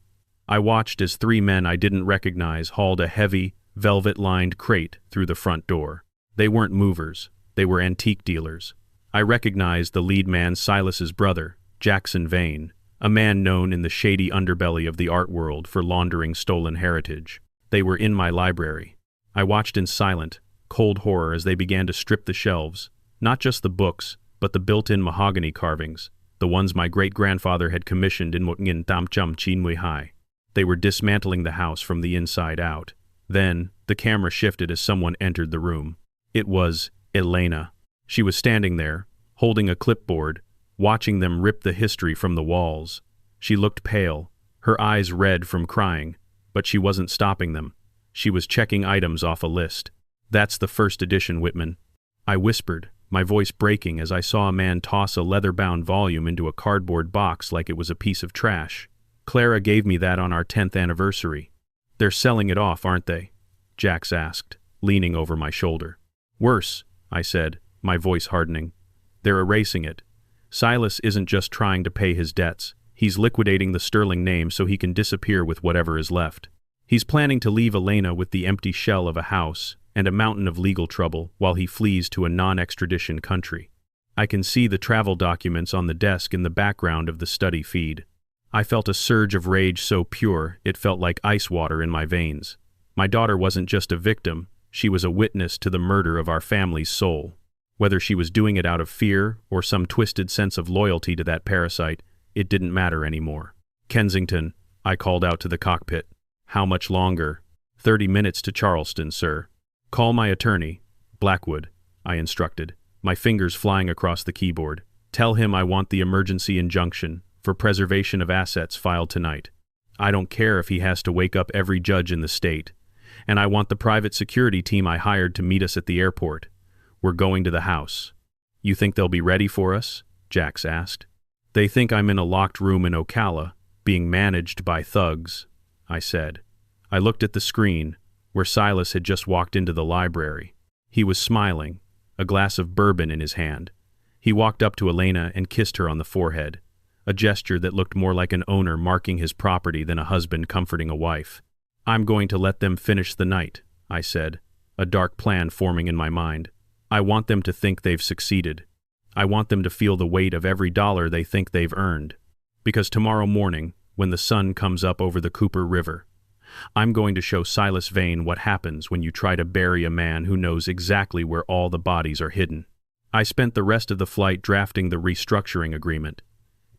I watched as 3 men I didn't recognize hauled a heavy, velvet-lined crate through the front door. They weren't movers, they were antique dealers. I recognized the lead man Silas's brother, Jackson Vane, a man known in the shady underbelly of the art world for laundering stolen heritage. They were in my library. I watched in silent, cold horror as they began to strip the shelves, not just the books, but the built-in mahogany carvings, the ones my great-grandfather had commissioned in Mutngin Tamchum Chinmui Hai. They were dismantling the house from the inside out. Then, the camera shifted as someone entered the room. It was Elena. She was standing there, holding a clipboard, watching them rip the history from the walls. She looked pale, her eyes red from crying, but she wasn't stopping them. She was checking items off a list. "That's the first edition, Whitman," I whispered, my voice breaking as I saw a man toss a leather-bound volume into a cardboard box like it was a piece of trash. "Clara gave me that on our 10th anniversary. "They're selling it off, aren't they?" Jax asked, leaning over my shoulder. "Worse," I said, my voice hardening. "They're erasing it. Silas isn't just trying to pay his debts. He's liquidating the Sterling name so he can disappear with whatever is left. He's planning to leave Elena with the empty shell of a house and a mountain of legal trouble while he flees to a non-extradition country." I can see the travel documents on the desk in the background of the study feed. I felt a surge of rage so pure it felt like ice water in my veins. My daughter wasn't just a victim, she was a witness to the murder of our family's soul. Whether she was doing it out of fear or some twisted sense of loyalty to that parasite, it didn't matter anymore. "Kensington," I called out to the cockpit. "How much longer?" 30 minutes to Charleston, sir." "Call my attorney, Blackwood," I instructed, my fingers flying across the keyboard. "Tell him I want the emergency injunction for preservation of assets filed tonight. I don't care if he has to wake up every judge in the state. And I want the private security team I hired to meet us at the airport. We're going to the house." "You think they'll be ready for us?" Jax asked. "They think I'm in a locked room in Ocala, being managed by thugs," I said. I looked at the screen, where Silas had just walked into the library. He was smiling, a glass of bourbon in his hand. He walked up to Elena and kissed her on the forehead, a gesture that looked more like an owner marking his property than a husband comforting a wife. "I'm going to let them finish the night," I said, a dark plan forming in my mind. "I want them to think they've succeeded. I want them to feel the weight of every dollar they think they've earned. Because tomorrow morning, when the sun comes up over the Cooper River, I'm going to show Silas Vane what happens when you try to bury a man who knows exactly where all the bodies are hidden." I spent the rest of the flight drafting the restructuring agreement.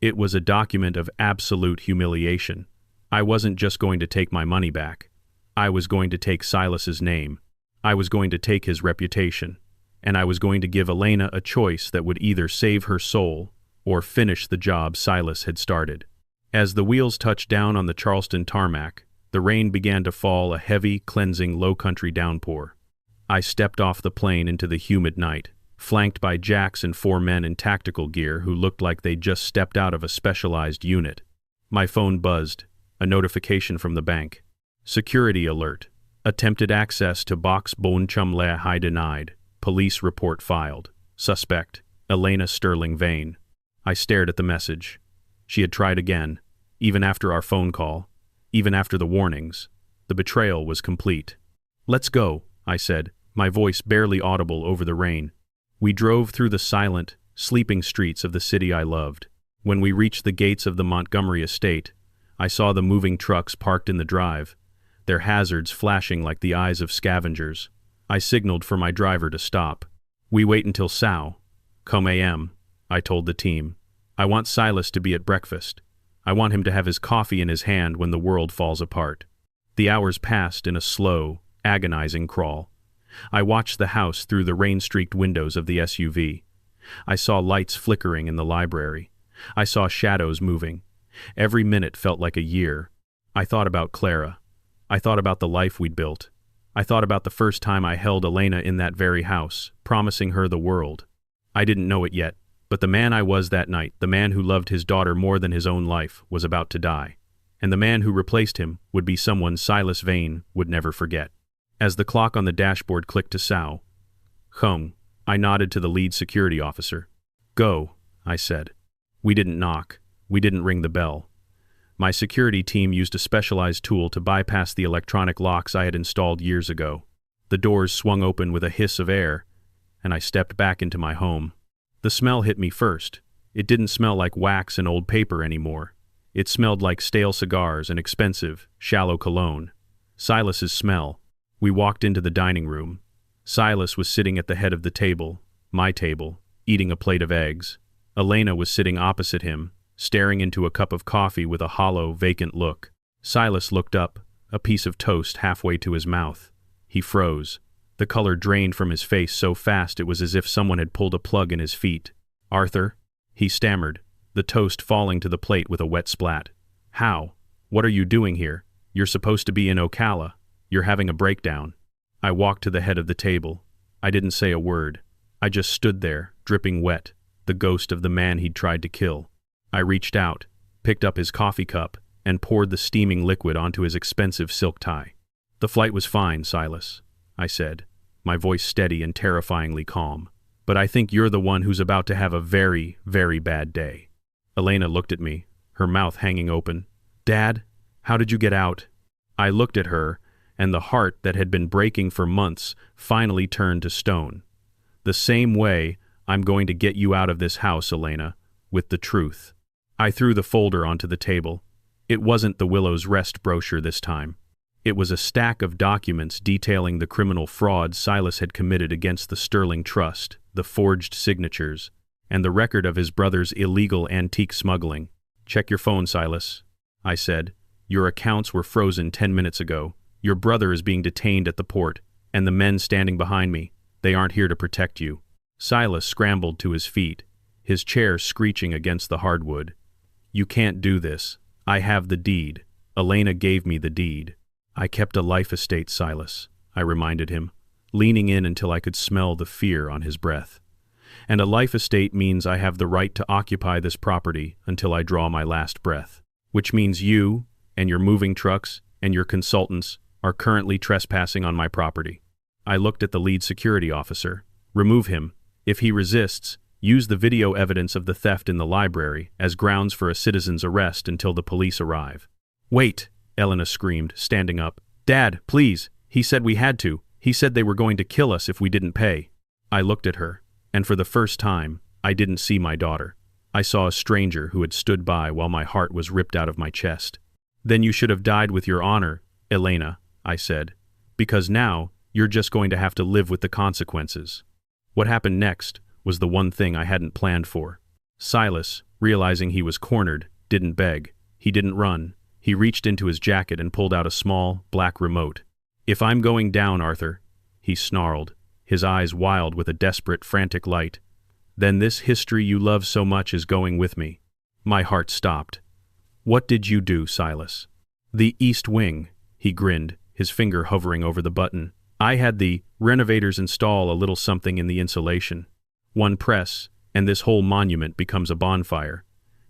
It was a document of absolute humiliation. I wasn't just going to take my money back. I was going to take Silas's name. I was going to take his reputation. And I was going to give Elena a choice that would either save her soul or finish the job Silas had started. As the wheels touched down on the Charleston tarmac, the rain began to fall, a heavy, cleansing low-country downpour. I stepped off the plane into the humid night, flanked by Jax and 4 men in tactical gear who looked like they'd just stepped out of a specialized unit. My phone buzzed, a notification from the bank. "Security alert. Attempted access to box Bonchum Le Hai denied. Police report filed. Suspect, Elena Sterling Vane." I stared at the message. She had tried again, even after our phone call, even after the warnings. The betrayal was complete. "Let's go," I said, my voice barely audible over the rain. We drove through the silent, sleeping streets of the city I loved. When we reached the gates of the Montgomery estate, I saw the moving trucks parked in the drive, their hazards flashing like the eyes of scavengers. I signaled for my driver to stop. "We wait until come a.m., I told the team. "I want Silas to be at breakfast. I want him to have his coffee in his hand when the world falls apart." The hours passed in a slow, agonizing crawl. I watched the house through the rain-streaked windows of the SUV. I saw lights flickering in the library. I saw shadows moving. Every minute felt like a year. I thought about Clara. I thought about the life we'd built. I thought about the first time I held Elena in that very house, promising her the world. I didn't know it yet, but the man I was that night, the man who loved his daughter more than his own life, was about to die. And the man who replaced him would be someone Silas Vane would never forget. As the clock on the dashboard clicked to hung, I nodded to the lead security officer. "Go," I said. We didn't knock. We didn't ring the bell. My security team used a specialized tool to bypass the electronic locks I had installed years ago. The doors swung open with a hiss of air, and I stepped back into my home. The smell hit me first. It didn't smell like wax and old paper anymore. It smelled like stale cigars and expensive, shallow cologne. Silas's smell. We walked into the dining room. Silas was sitting at the head of the table, my table, eating a plate of eggs. Elena was sitting opposite him, staring into a cup of coffee with a hollow, vacant look. Silas looked up, a piece of toast halfway to his mouth. He froze. The color drained from his face so fast it was as if someone had pulled a plug in his feet. "Arthur?" he stammered, the toast falling to the plate with a wet splat. "How? What are you doing here? You're supposed to be in Ocala. You're having a breakdown." I walked to the head of the table. I didn't say a word. I just stood there, dripping wet, the ghost of the man he'd tried to kill. I reached out, picked up his coffee cup, and poured the steaming liquid onto his expensive silk tie. "The flight was fine, Silas," I said, my voice steady and terrifyingly calm. "But I think you're the one who's about to have a very, very bad day." Elena looked at me, her mouth hanging open. "Dad, how did you get out?" I looked at her, and the heart that had been breaking for months finally turned to stone. "The same way I'm going to get you out of this house, Elena, with the truth." I threw the folder onto the table. It wasn't the Willow's Rest brochure this time. It was a stack of documents detailing the criminal fraud Silas had committed against the Sterling Trust, the forged signatures, and the record of his brother's illegal antique smuggling. "Check your phone, Silas," I said. "Your accounts were frozen 10 minutes ago. Your brother is being detained at the port, and the men standing behind me, they aren't here to protect you." Silas scrambled to his feet, his chair screeching against the hardwood. "You can't do this. I have the deed. Elena gave me the deed." "I kept a life estate, Silas," I reminded him, leaning in until I could smell the fear on his breath. "And a life estate means I have the right to occupy this property until I draw my last breath. Which means you, and your moving trucks, and your consultants are currently trespassing on my property." I looked at the lead security officer. "Remove him. If he resists, use the video evidence of the theft in the library as grounds for a citizen's arrest until the police arrive." "Wait!" Elena screamed, standing up. "Dad, please! He said we had to. He said they were going to kill us if we didn't pay." I looked at her, and for the first time, I didn't see my daughter. I saw a stranger who had stood by while my heart was ripped out of my chest. "Then you should have died with your honor, Elena," I said, "because now you're just going to have to live with the consequences." What happened next was the one thing I hadn't planned for. Silas, realizing he was cornered, didn't beg. He didn't run. He reached into his jacket and pulled out a small, black remote. "If I'm going down, Arthur," he snarled, his eyes wild with a desperate, frantic light, "then this history you love so much is going with me." My heart stopped. "What did you do, Silas?" "The East Wing," he grinned, his finger hovering over the button. "I had the renovators install a little something in the insulation. One press, and this whole monument becomes a bonfire.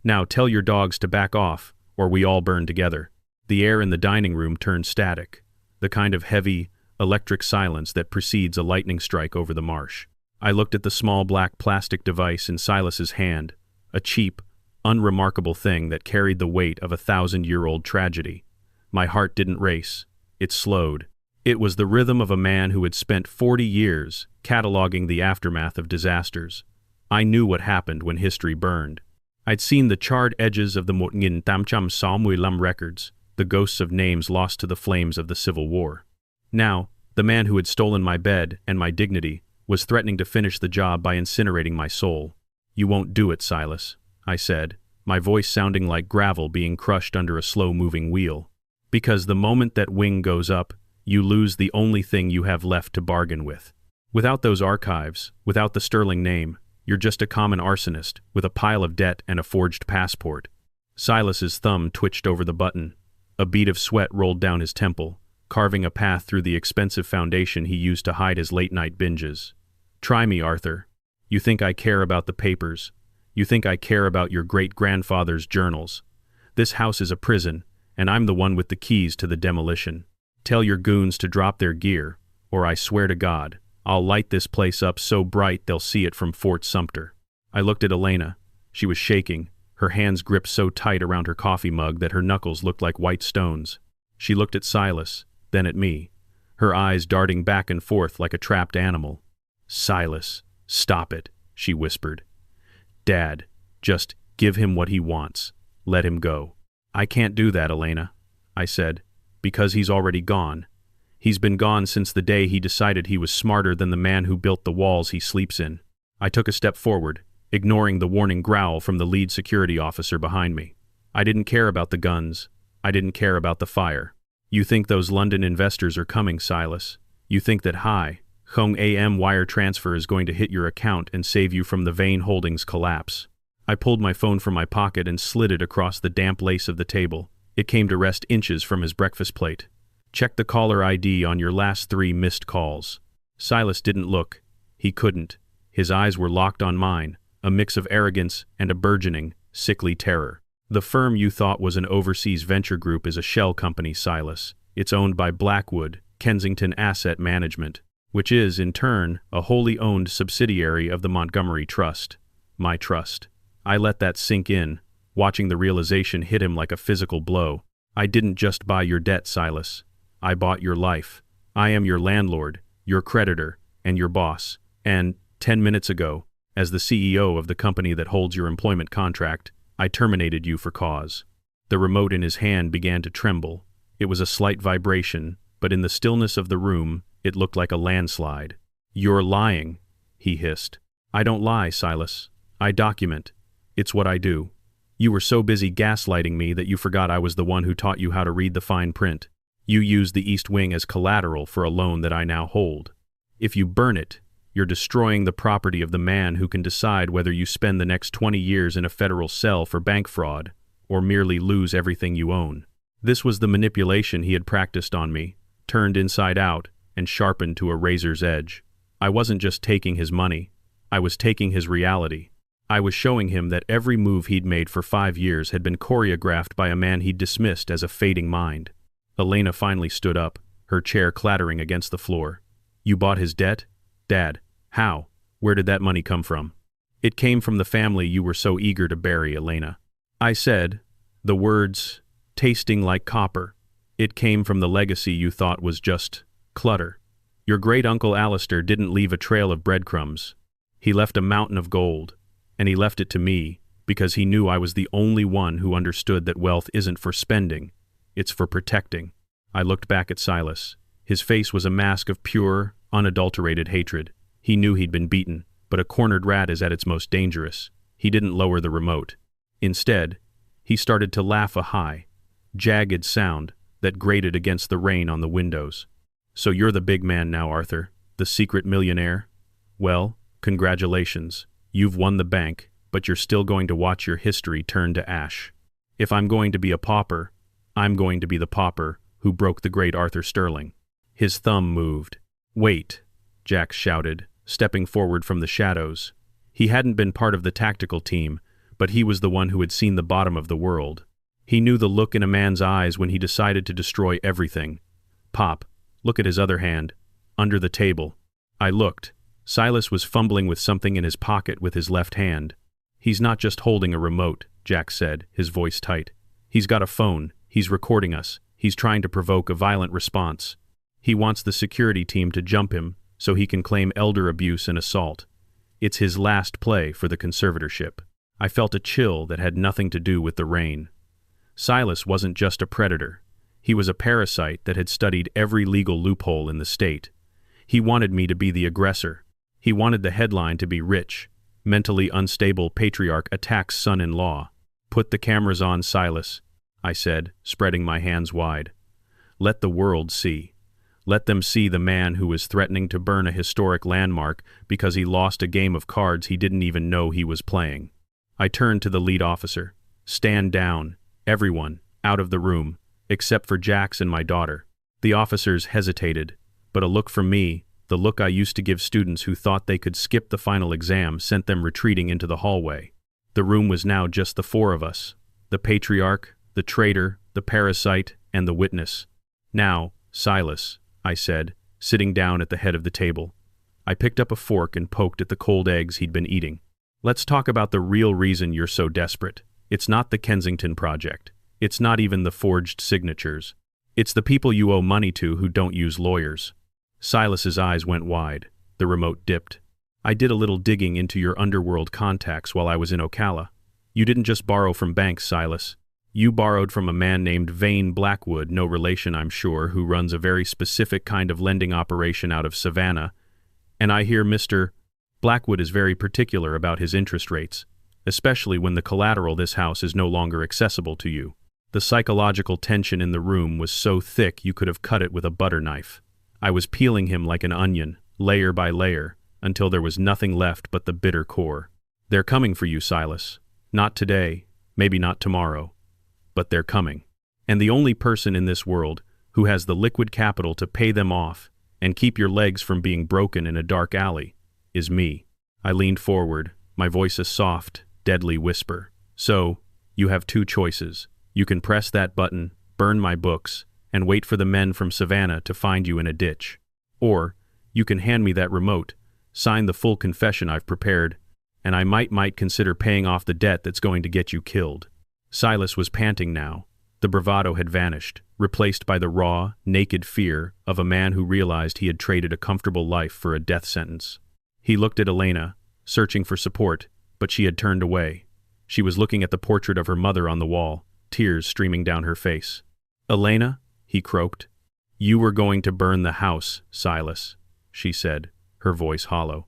Now tell your dogs to back off, or we all burn together." The air in the dining room turned static, the kind of heavy, electric silence that precedes a lightning strike over the marsh. I looked at the small black plastic device in Silas's hand, a cheap, unremarkable thing that carried the weight of 1,000-year-old tragedy. My heart didn't race. It slowed. It was the rhythm of a man who had spent 40 years cataloging the aftermath of disasters. I knew what happened when history burned. I'd seen the charred edges of the 1815 records, the ghosts of names lost to the flames of the Civil War. Now, the man who had stolen my bed and my dignity was threatening to finish the job by incinerating my soul. "You won't do it, Silas," I said, my voice sounding like gravel being crushed under a slow-moving wheel. "Because the moment that wing goes up, you lose the only thing you have left to bargain with. Without those archives, without the sterling name, you're just a common arsonist with a pile of debt and a forged passport." Silas's thumb twitched over the button. A bead of sweat rolled down his temple, carving a path through the expensive foundation he used to hide his late-night binges. "Try me, Arthur. You think I care about the papers. You think I care about your great-grandfather's journals. This house is a prison, and I'm the one with the keys to the demolition. Tell your goons to drop their gear, or I swear to God, I'll light this place up so bright they'll see it from Fort Sumter." I looked at Elena. She was shaking, her hands gripped so tight around her coffee mug that her knuckles looked like white stones. She looked at Silas, then at me, her eyes darting back and forth like a trapped animal. "Silas, stop it," she whispered. "Dad, just give him what he wants. Let him go." "I can't do that, Elena," I said, "because he's already gone. He's been gone since the day he decided he was smarter than the man who built the walls he sleeps in." I took a step forward, ignoring the warning growl from the lead security officer behind me. I didn't care about the guns. I didn't care about the fire. "You think those London investors are coming, Silas? You think that Hong AM wire transfer is going to hit your account and save you from the Vane Holdings collapse?" I pulled my phone from my pocket and slid it across the damp lace of the table. It came to rest inches from his breakfast plate. "Check the caller ID on your last 3 missed calls." Silas didn't look. He couldn't. His eyes were locked on mine, a mix of arrogance and a burgeoning, sickly terror. "The firm you thought was an overseas venture group is a shell company, Silas. It's owned by Blackwood, Kensington Asset Management, which is, in turn, a wholly owned subsidiary of the Montgomery Trust. My trust." I let that sink in, watching the realization hit him like a physical blow. "I didn't just buy your debt, Silas. I bought your life. I am your landlord, your creditor, and your boss. And, 10 minutes ago, as the CEO of the company that holds your employment contract, I terminated you for cause." The remote in his hand began to tremble. It was a slight vibration, but in the stillness of the room, it looked like a landslide. "You're lying," he hissed. "I don't lie, Silas. I document. It's what I do. You were so busy gaslighting me that you forgot I was the one who taught you how to read the fine print. You used the East Wing as collateral for a loan that I now hold. If you burn it, you're destroying the property of the man who can decide whether you spend the next 20 years in a federal cell for bank fraud or merely lose everything you own." This was the manipulation he had practiced on me, turned inside out and sharpened to a razor's edge. I wasn't just taking his money. I was taking his reality. I was showing him that every move he'd made for 5 years had been choreographed by a man he'd dismissed as a fading mind. Elena finally stood up, her chair clattering against the floor. "You bought his debt? Dad, how? Where did that money come from?" "It came from the family you were so eager to bury, Elena." I said, the words tasting like copper. "It came from the legacy you thought was just clutter. Your great-uncle Alistair didn't leave a trail of breadcrumbs. He left a mountain of gold. And he left it to me because he knew I was the only one who understood that wealth isn't for spending, it's for protecting." I looked back at Silas. His face was a mask of pure, unadulterated hatred. He knew he'd been beaten, but a cornered rat is at its most dangerous. He didn't lower the remote. Instead, he started to laugh a high, jagged sound that grated against the rain on the windows. "So you're the big man now, Arthur, the secret millionaire? Well, congratulations. You've won the bank, but you're still going to watch your history turn to ash. If I'm going to be a pauper, I'm going to be the pauper who broke the great Arthur Sterling." His thumb moved. "Wait," Jack shouted, stepping forward from the shadows. He hadn't been part of the tactical team, but he was the one who had seen the bottom of the world. He knew the look in a man's eyes when he decided to destroy everything. "Pop, look at his other hand, under the table." I looked. Silas was fumbling with something in his pocket with his left hand. He's not just holding a remote, Jack said, his voice tight. He's got a phone, he's recording us, he's trying to provoke a violent response. He wants the security team to jump him so he can claim elder abuse and assault. It's his last play for the conservatorship. I felt a chill that had nothing to do with the rain. Silas wasn't just a predator. He was a parasite that had studied every legal loophole in the state. He wanted me to be the aggressor. He wanted the headline to be rich, mentally unstable patriarch attacks son-in-law. Put the cameras on, Silas, I said, spreading my hands wide. Let the world see. Let them see the man who was threatening to burn a historic landmark because he lost a game of cards he didn't even know he was playing. I turned to the lead officer. Stand down, everyone, out of the room, except for Jax and my daughter. The officers hesitated, but a look from me, the look I used to give students who thought they could skip the final exam, sent them retreating into the hallway. The room was now just the four of us, the patriarch, the traitor, the parasite, and the witness. Now, Silas, I said, sitting down at the head of the table. I picked up a fork and poked at the cold eggs he'd been eating. Let's talk about the real reason you're so desperate. It's not the Kensington Project. It's not even the forged signatures. It's the people you owe money to who don't use lawyers. Silas's eyes went wide. The remote dipped. I did a little digging into your underworld contacts while I was in Ocala. You didn't just borrow from banks, Silas. You borrowed from a man named Vane Blackwood, no relation I'm sure, who runs a very specific kind of lending operation out of Savannah. And I hear Mr. Blackwood is very particular about his interest rates, especially when the collateral this house is no longer accessible to you. The psychological tension in the room was so thick you could have cut it with a butter knife. I was peeling him like an onion, layer by layer, until there was nothing left but the bitter core. They're coming for you, Silas. Not today, maybe not tomorrow, but they're coming. And the only person in this world who has the liquid capital to pay them off and keep your legs from being broken in a dark alley is me. I leaned forward, my voice a soft, deadly whisper. So, you have two choices. You can press that button, burn my books, and wait for the men from Savannah to find you in a ditch. Or, you can hand me that remote, sign the full confession I've prepared, and I might consider paying off the debt that's going to get you killed. Silas was panting now. The bravado had vanished, replaced by the raw, naked fear of a man who realized he had traded a comfortable life for a death sentence. He looked at Elena, searching for support, but she had turned away. She was looking at the portrait of her mother on the wall, tears streaming down her face. Elena, he croaked. You were going to burn the house, Silas, she said, her voice hollow.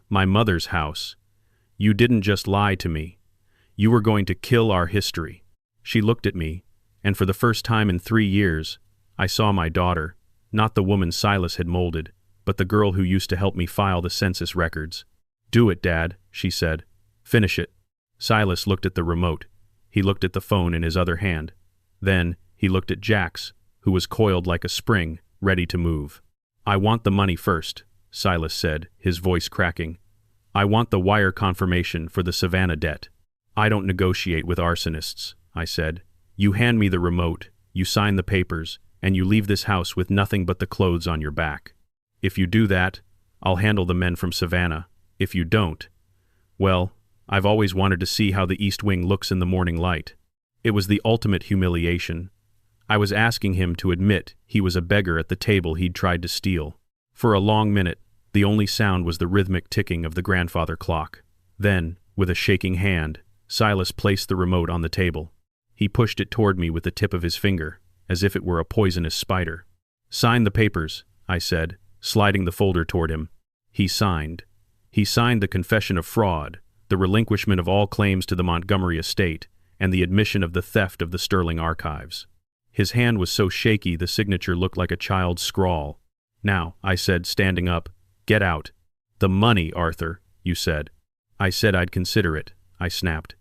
My mother's house. You didn't just lie to me. You were going to kill our history. She looked at me, and for the first time in 3 years, I saw my daughter, not the woman Silas had molded, but the girl who used to help me file the census records. Do it, Dad, she said. Finish it. Silas looked at the remote. He looked at the phone in his other hand. Then, he looked at Jax, who was coiled like a spring, ready to move. I want the money first, Silas said, his voice cracking. I want the wire confirmation for the Savannah debt. I don't negotiate with arsonists, I said. You hand me the remote, you sign the papers, and you leave this house with nothing but the clothes on your back. If you do that, I'll handle the men from Savannah. If you don't, well, I've always wanted to see how the East Wing looks in the morning light. It was the ultimate humiliation. I was asking him to admit he was a beggar at the table he'd tried to steal. For a long minute, the only sound was the rhythmic ticking of the grandfather clock. Then, with a shaking hand, Silas placed the remote on the table. He pushed it toward me with the tip of his finger, as if it were a poisonous spider. Sign the papers, I said, sliding the folder toward him. He signed. He signed the confession of fraud, the relinquishment of all claims to the Montgomery estate, and the admission of the theft of the Sterling archives. His hand was so shaky the signature looked like a child's scrawl. Now, I said, standing up, get out. The money, Arthur, you said. I said I'd consider it, I snapped.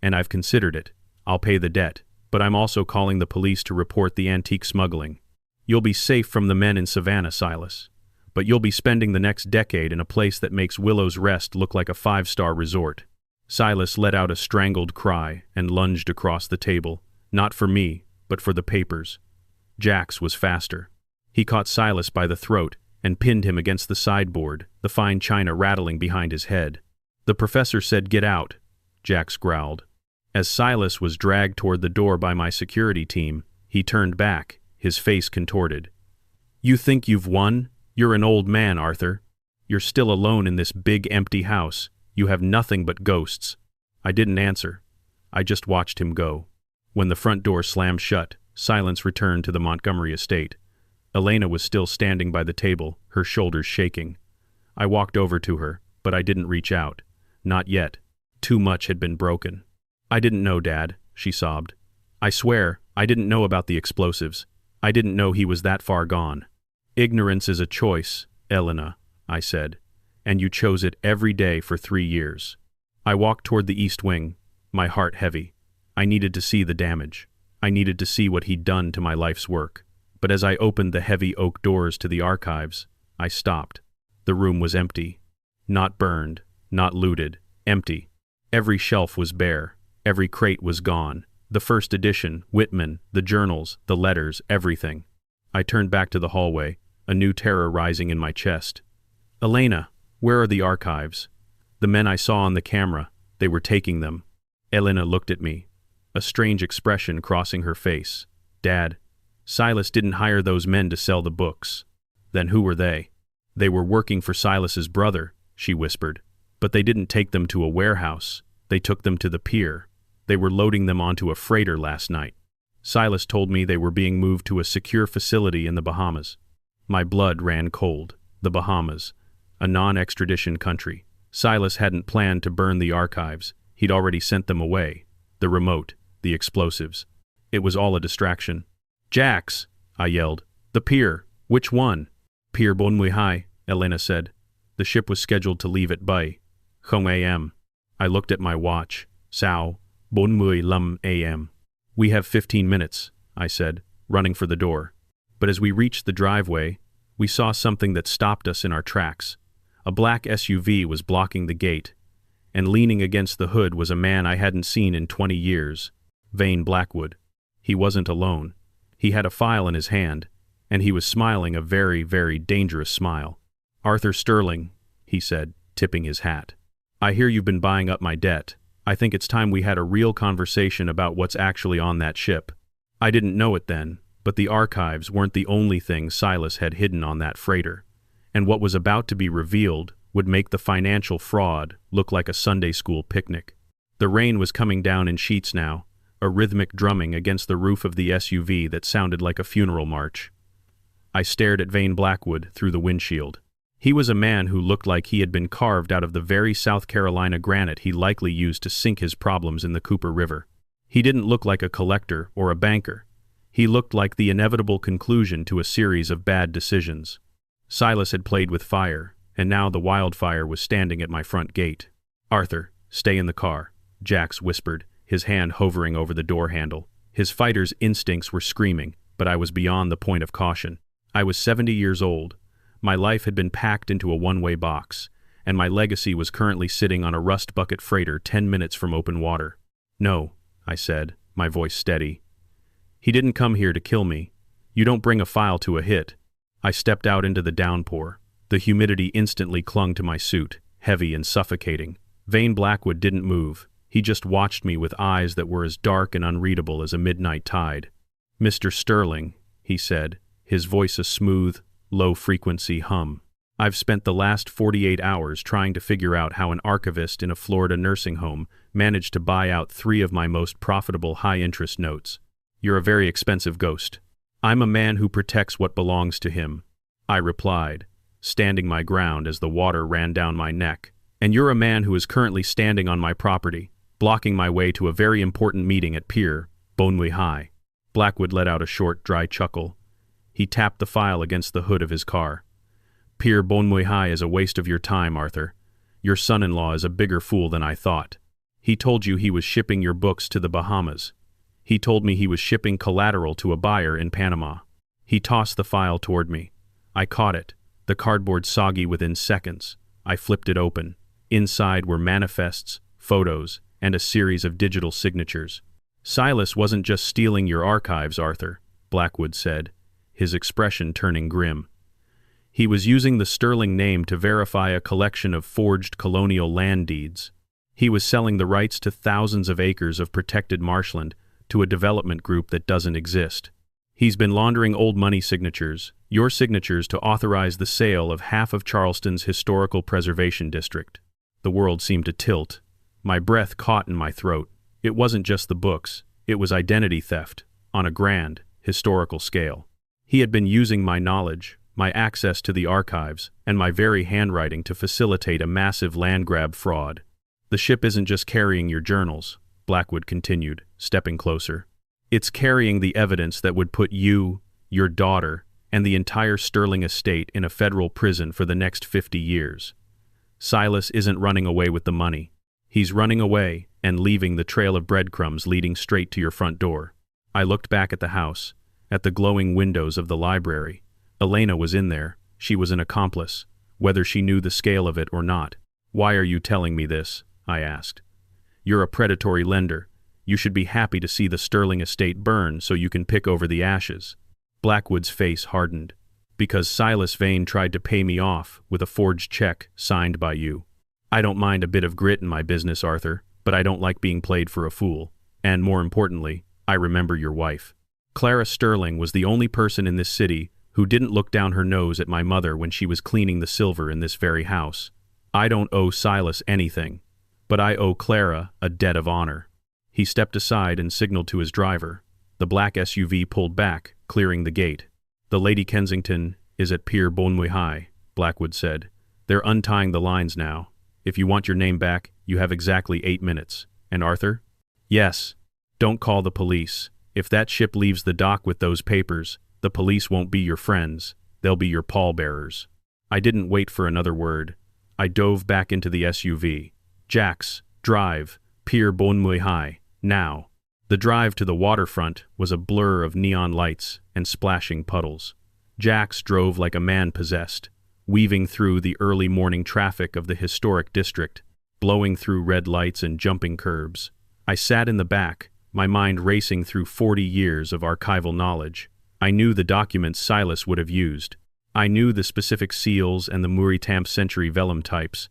And I've considered it. I'll pay the debt, but I'm also calling the police to report the antique smuggling. You'll be safe from the men in Savannah, Silas, but you'll be spending the next decade in a place that makes Willow's Rest look like a 5-star resort. Silas let out a strangled cry and lunged across the table, not for me, but for the papers. Jax was faster. He caught Silas by the throat and pinned him against the sideboard, the fine china rattling behind his head. The professor said, "Get out." Jax growled. As Silas was dragged toward the door by my security team, he turned back, his face contorted. You think you've won? You're an old man, Arthur. You're still alone in this big empty house. You have nothing but ghosts. I didn't answer. I just watched him go. When the front door slammed shut, silence returned to the Montgomery estate. Elena was still standing by the table, her shoulders shaking. I walked over to her, but I didn't reach out. Not yet. Too much had been broken. I didn't know, Dad, she sobbed. I swear, I didn't know about the explosives. I didn't know he was that far gone. Ignorance is a choice, Elena, I said, and you chose it every day for 3 years. I walked toward the east wing, my heart heavy. I needed to see the damage. I needed to see what he'd done to my life's work. But as I opened the heavy oak doors to the archives, I stopped. The room was empty. Not burned, not looted, empty. Every shelf was bare. Every crate was gone. The first edition, Whitman, the journals, the letters, everything. I turned back to the hallway, a new terror rising in my chest. Elena, where are the archives? The men I saw on the camera, they were taking them. Elena looked at me, a strange expression crossing her face. Dad, Silas didn't hire those men to sell the books. Then who were they? They were working for Silas's brother, she whispered. But they didn't take them to a warehouse. They took them to the pier. They were loading them onto a freighter last night. Silas told me they were being moved to a secure facility in the Bahamas. My blood ran cold. The Bahamas, a non-extradition country. Silas hadn't planned to burn the archives. He'd already sent them away. The remote, the explosives. It was all a distraction. Jax, I yelled. The pier. Which one? Pier Bonmui Hai, Elena said. The ship was scheduled to leave at Bay. 0 a.m. I looked at my watch. Sao, 45 a.m. We have 15 minutes, I said, running for the door. But as we reached the driveway, we saw something that stopped us in our tracks. A black SUV was blocking the gate, and leaning against the hood was a man I hadn't seen in 20 years, Vane Blackwood. He wasn't alone. He had a file in his hand, and he was smiling a very, very dangerous smile. Arthur Sterling, he said, tipping his hat. I hear you've been buying up my debt. I think it's time we had a real conversation about what's actually on that ship. I didn't know it then, but the archives weren't the only thing Silas had hidden on that freighter. And what was about to be revealed would make the financial fraud look like a Sunday school picnic. The rain was coming down in sheets now, a rhythmic drumming against the roof of the SUV that sounded like a funeral march. I stared at Vane Blackwood through the windshield. He was a man who looked like he had been carved out of the very South Carolina granite he likely used to sink his problems in the Cooper River. He didn't look like a collector or a banker. He looked like the inevitable conclusion to a series of bad decisions. Silas had played with fire, and now the wildfire was standing at my front gate. Arthur, stay in the car, Jax whispered, his hand hovering over the door handle. His fighter's instincts were screaming, but I was beyond the point of caution. I was 70 years old. My life had been packed into a one-way box, and my legacy was currently sitting on a rust bucket freighter 10 minutes from open water. No, I said, my voice steady. He didn't come here to kill me. You don't bring a file to a hit. I stepped out into the downpour. The humidity instantly clung to my suit, heavy and suffocating. Vane Blackwood didn't move. He just watched me with eyes that were as dark and unreadable as a midnight tide. Mr. Sterling, he said, his voice a smooth, low-frequency hum. I've spent the last 48 hours trying to figure out how an archivist in a Florida nursing home managed to buy out 3 of my most profitable high-interest notes. You're a very expensive ghost. I'm a man who protects what belongs to him, I replied, standing my ground as the water ran down my neck. And you're a man who is currently standing on my property, blocking my way to a very important meeting at Pier Bonmui Hai. Blackwood let out a short, dry chuckle. He tapped the file against the hood of his car. Pier Bonmui Hai is a waste of your time, Arthur. Your son-in-law is a bigger fool than I thought. He told you he was shipping your books to the Bahamas. He told me he was shipping collateral to a buyer in Panama. He tossed the file toward me. I caught it, the cardboard soggy within seconds. I flipped it open. Inside were manifests, photos, and a series of digital signatures. Silas wasn't just stealing your archives, Arthur, Blackwood said, his expression turning grim. He was using the Sterling name to verify a collection of forged colonial land deeds. He was selling the rights to thousands of acres of protected marshland to a development group that doesn't exist. He's been laundering old money signatures, your signatures, to authorize the sale of half of Charleston's historical preservation district. The world seemed to tilt. My breath caught in my throat. It wasn't just the books, it was identity theft, on a grand, historical scale. He had been using my knowledge, my access to the archives, and my very handwriting to facilitate a massive land grab fraud. The ship isn't just carrying your journals, Blackwood continued, stepping closer. It's carrying the evidence that would put you, your daughter, and the entire Sterling estate in a federal prison for the next 50 years. Silas isn't running away with the money. He's running away and leaving the trail of breadcrumbs leading straight to your front door. I looked back at the house, at the glowing windows of the library. Elena was in there. She was an accomplice, whether she knew the scale of it or not. Why are you telling me this? I asked. You're a predatory lender. You should be happy to see the Sterling estate burn so you can pick over the ashes. Blackwood's face hardened. Because Silas Vane tried to pay me off with a forged check signed by you. I don't mind a bit of grit in my business, Arthur, but I don't like being played for a fool. And more importantly, I remember your wife. Clara Sterling was the only person in this city who didn't look down her nose at my mother when she was cleaning the silver in this very house. I don't owe Silas anything, but I owe Clara a debt of honor. He stepped aside and signaled to his driver. The black SUV pulled back, clearing the gate. The Lady Kensington is at Pier Bonmuy High, Blackwood said. They're untying the lines now. If you want your name back, you have exactly 8 minutes. And Arthur? Yes. Don't call the police. If that ship leaves the dock with those papers, the police won't be your friends. They'll be your pallbearers. I didn't wait for another word. I dove back into the SUV. Jax, drive, Pier Bonmuy High, now. The drive to the waterfront was a blur of neon lights and splashing puddles. Jax drove like a man possessed, weaving through the early morning traffic of the historic district, blowing through red lights and jumping curbs. I sat in the back, my mind racing through 40 years of archival knowledge. I knew the documents Silas would have used. I knew the specific seals and the Muritamp century vellum types.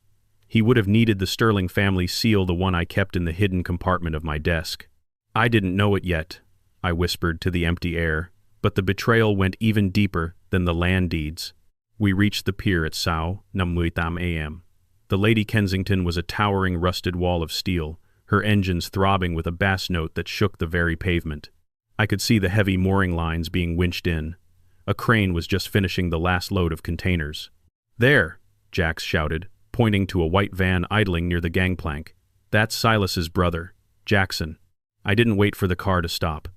He would have needed the Sterling family seal, the one I kept in the hidden compartment of my desk. I didn't know it yet, I whispered to the empty air, but the betrayal went even deeper than the land deeds. We reached the pier at Sao Nammuitam AM. The Lady Kensington was a towering rusted wall of steel, her engines throbbing with a bass note that shook the very pavement. I could see the heavy mooring lines being winched in. A crane was just finishing the last load of containers. There, Jax shouted, pointing to a white van idling near the gangplank. That's Silas's brother, Jackson. I didn't wait for the car to stop.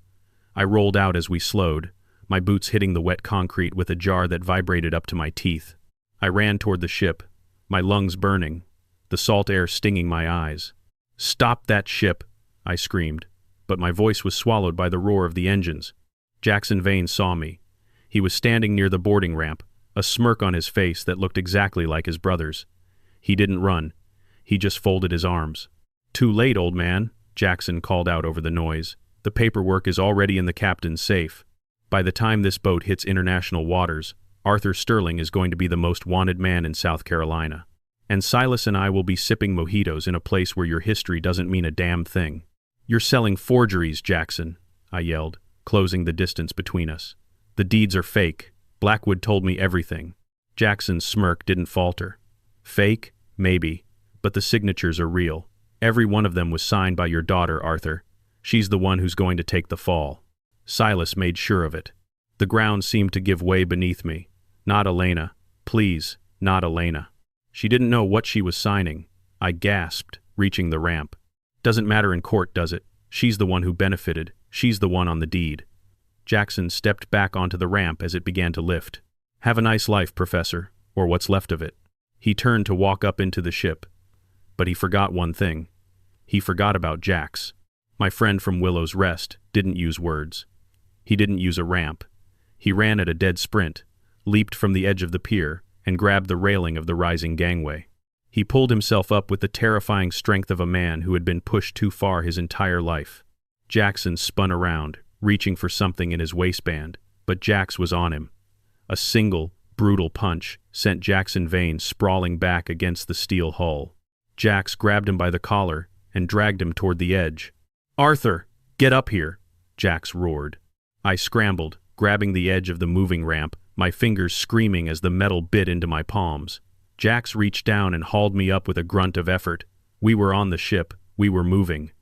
I rolled out as we slowed, my boots hitting the wet concrete with a jar that vibrated up to my teeth. I ran toward the ship, my lungs burning, the salt air stinging my eyes. Stop that ship, I screamed, but my voice was swallowed by the roar of the engines. Jackson Vane saw me. He was standing near the boarding ramp, a smirk on his face that looked exactly like his brother's. He didn't run. He just folded his arms. Too late, old man, Jackson called out over the noise. The paperwork is already in the captain's safe. By the time this boat hits international waters, Arthur Sterling is going to be the most wanted man in South Carolina. And Silas and I will be sipping mojitos in a place where your history doesn't mean a damn thing. You're selling forgeries, Jackson, I yelled, closing the distance between us. The deeds are fake. Blackwood told me everything. Jackson's smirk didn't falter. Fake? Maybe. But the signatures are real. Every one of them was signed by your daughter, Arthur. She's the one who's going to take the fall. Silas made sure of it. The ground seemed to give way beneath me. Not Elena. Please, not Elena. She didn't know what she was signing. I gasped, reaching the ramp. Doesn't matter in court, does it? She's the one who benefited. She's the one on the deed. Jackson stepped back onto the ramp as it began to lift. Have a nice life, Professor, or what's left of it. He turned to walk up into the ship. But he forgot one thing. He forgot about Jax. My friend from Willow's Rest didn't use words. He didn't use a ramp. He ran at a dead sprint, leaped from the edge of the pier, and grabbed the railing of the rising gangway. He pulled himself up with the terrifying strength of a man who had been pushed too far his entire life. Jackson spun around, reaching for something in his waistband, but Jax was on him. A single, brutal punch sent Jackson Vane sprawling back against the steel hull. Jax grabbed him by the collar and dragged him toward the edge. "Arthur, get up here!" Jax roared. I scrambled, grabbing the edge of the moving ramp, my fingers screaming as the metal bit into my palms. Jax reached down and hauled me up with a grunt of effort. We were on the ship. We were moving.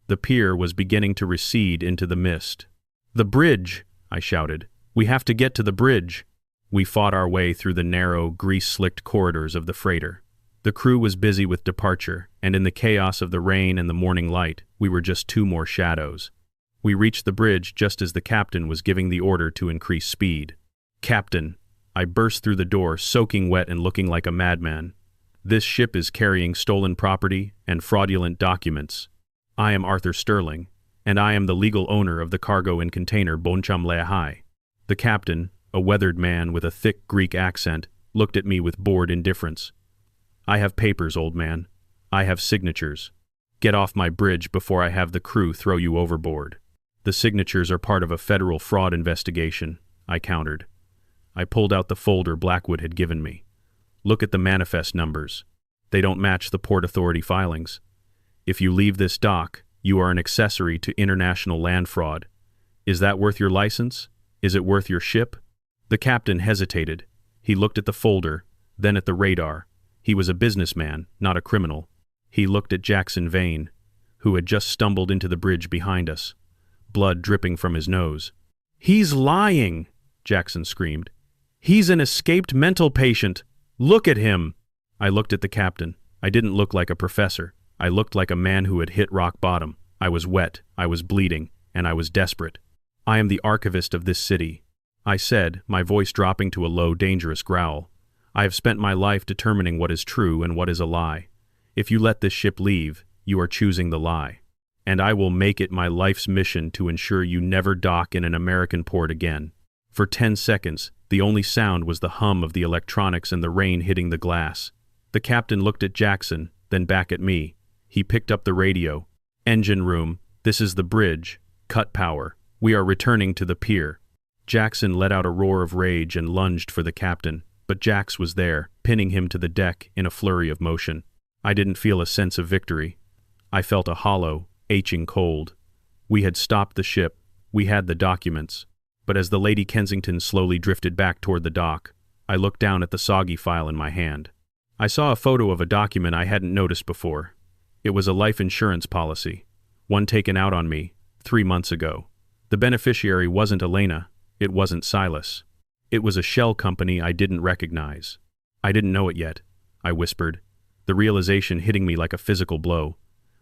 The pier was beginning to recede into the mist. "The bridge!" I shouted. "We have to get to the bridge!" We fought our way through the narrow, grease-slicked corridors of the freighter. The crew was busy with departure, and in the chaos of the rain and the morning light, we were just two more shadows. We reached the bridge just as the captain was giving the order to increase speed. "Captain," I burst through the door, soaking wet and looking like a madman. "This ship is carrying stolen property and fraudulent documents. I am Arthur Sterling, and I am the legal owner of the cargo and container Boncham Lehigh." The captain, a weathered man with a thick Greek accent, looked at me with bored indifference. "I have papers, old man. I have signatures. Get off my bridge before I have the crew throw you overboard." "The signatures are part of a federal fraud investigation," I countered. I pulled out the folder Blackwood had given me. "Look at the manifest numbers. They don't match the Port Authority filings. If you leave this dock, you are an accessory to international land fraud. Is that worth your license? Is it worth your ship?" The captain hesitated. He looked at the folder, then at the radar. He was a businessman, not a criminal. He looked at Jackson Vane, who had just stumbled into the bridge behind us, blood dripping from his nose. "He's lying!" Jackson screamed. "He's an escaped mental patient! Look at him!" I looked at the captain. I didn't look like a professor. I looked like a man who had hit rock bottom. I was wet, I was bleeding, and I was desperate. "I am the archivist of this city," I said, my voice dropping to a low, dangerous growl. "I have spent my life determining what is true and what is a lie. If you let this ship leave, you are choosing the lie. And I will make it my life's mission to ensure you never dock in an American port again." For 10 seconds, the only sound was the hum of the electronics and the rain hitting the glass. The captain looked at Jackson, then back at me. He picked up the radio. "Engine room, this is the bridge. Cut power. We are returning to the pier." Jackson let out a roar of rage and lunged for the captain, but Jax was there, pinning him to the deck in a flurry of motion. I didn't feel a sense of victory. I felt a hollow, aching cold. We had stopped the ship. We had the documents. But as the Lady Kensington slowly drifted back toward the dock, I looked down at the soggy file in my hand. I saw a photo of a document I hadn't noticed before. It was a life insurance policy, one taken out on me 3 months ago. The beneficiary wasn't Elena. It wasn't Silas. It was a shell company I didn't recognize. "I didn't know it yet," I whispered, the realization hitting me like a physical blow.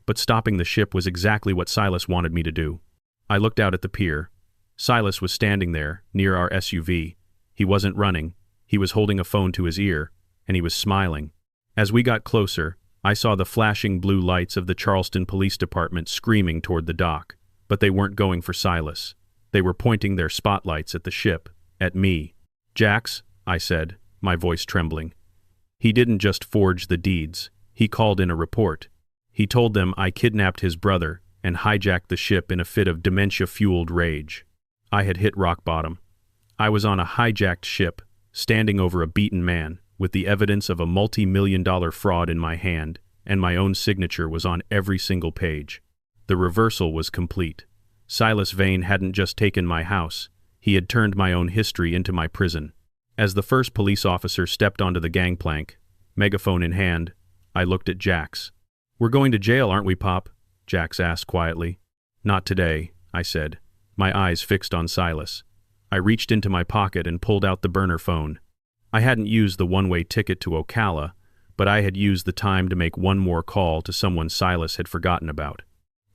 But stopping the ship was exactly what Silas wanted me to do. I looked out at the pier. Silas was standing there, near our SUV. He wasn't running. He was holding a phone to his ear, and he was smiling. As we got closer, I saw the flashing blue lights of the Charleston Police Department screaming toward the dock. But they weren't going for Silas. They were pointing their spotlights at the ship, at me. "Jax," I said, my voice trembling. "He didn't just forge the deeds. He called in a report. He told them I kidnapped his brother and hijacked the ship in a fit of dementia-fueled rage. I had hit rock bottom. I was on a hijacked ship, standing over a beaten man, with the evidence of a multi-million-dollar fraud in my hand, and my own signature was on every single page. The reversal was complete. Silas Vane hadn't just taken my house. He had turned my own history into my prison. As the first police officer stepped onto the gangplank, megaphone in hand, I looked at Jax. "We're going to jail, aren't we, Pop?" Jax asked quietly. "Not today," I said, my eyes fixed on Silas. I reached into my pocket and pulled out the burner phone. I hadn't used the one-way ticket to Ocala, but I had used the time to make one more call to someone Silas had forgotten about.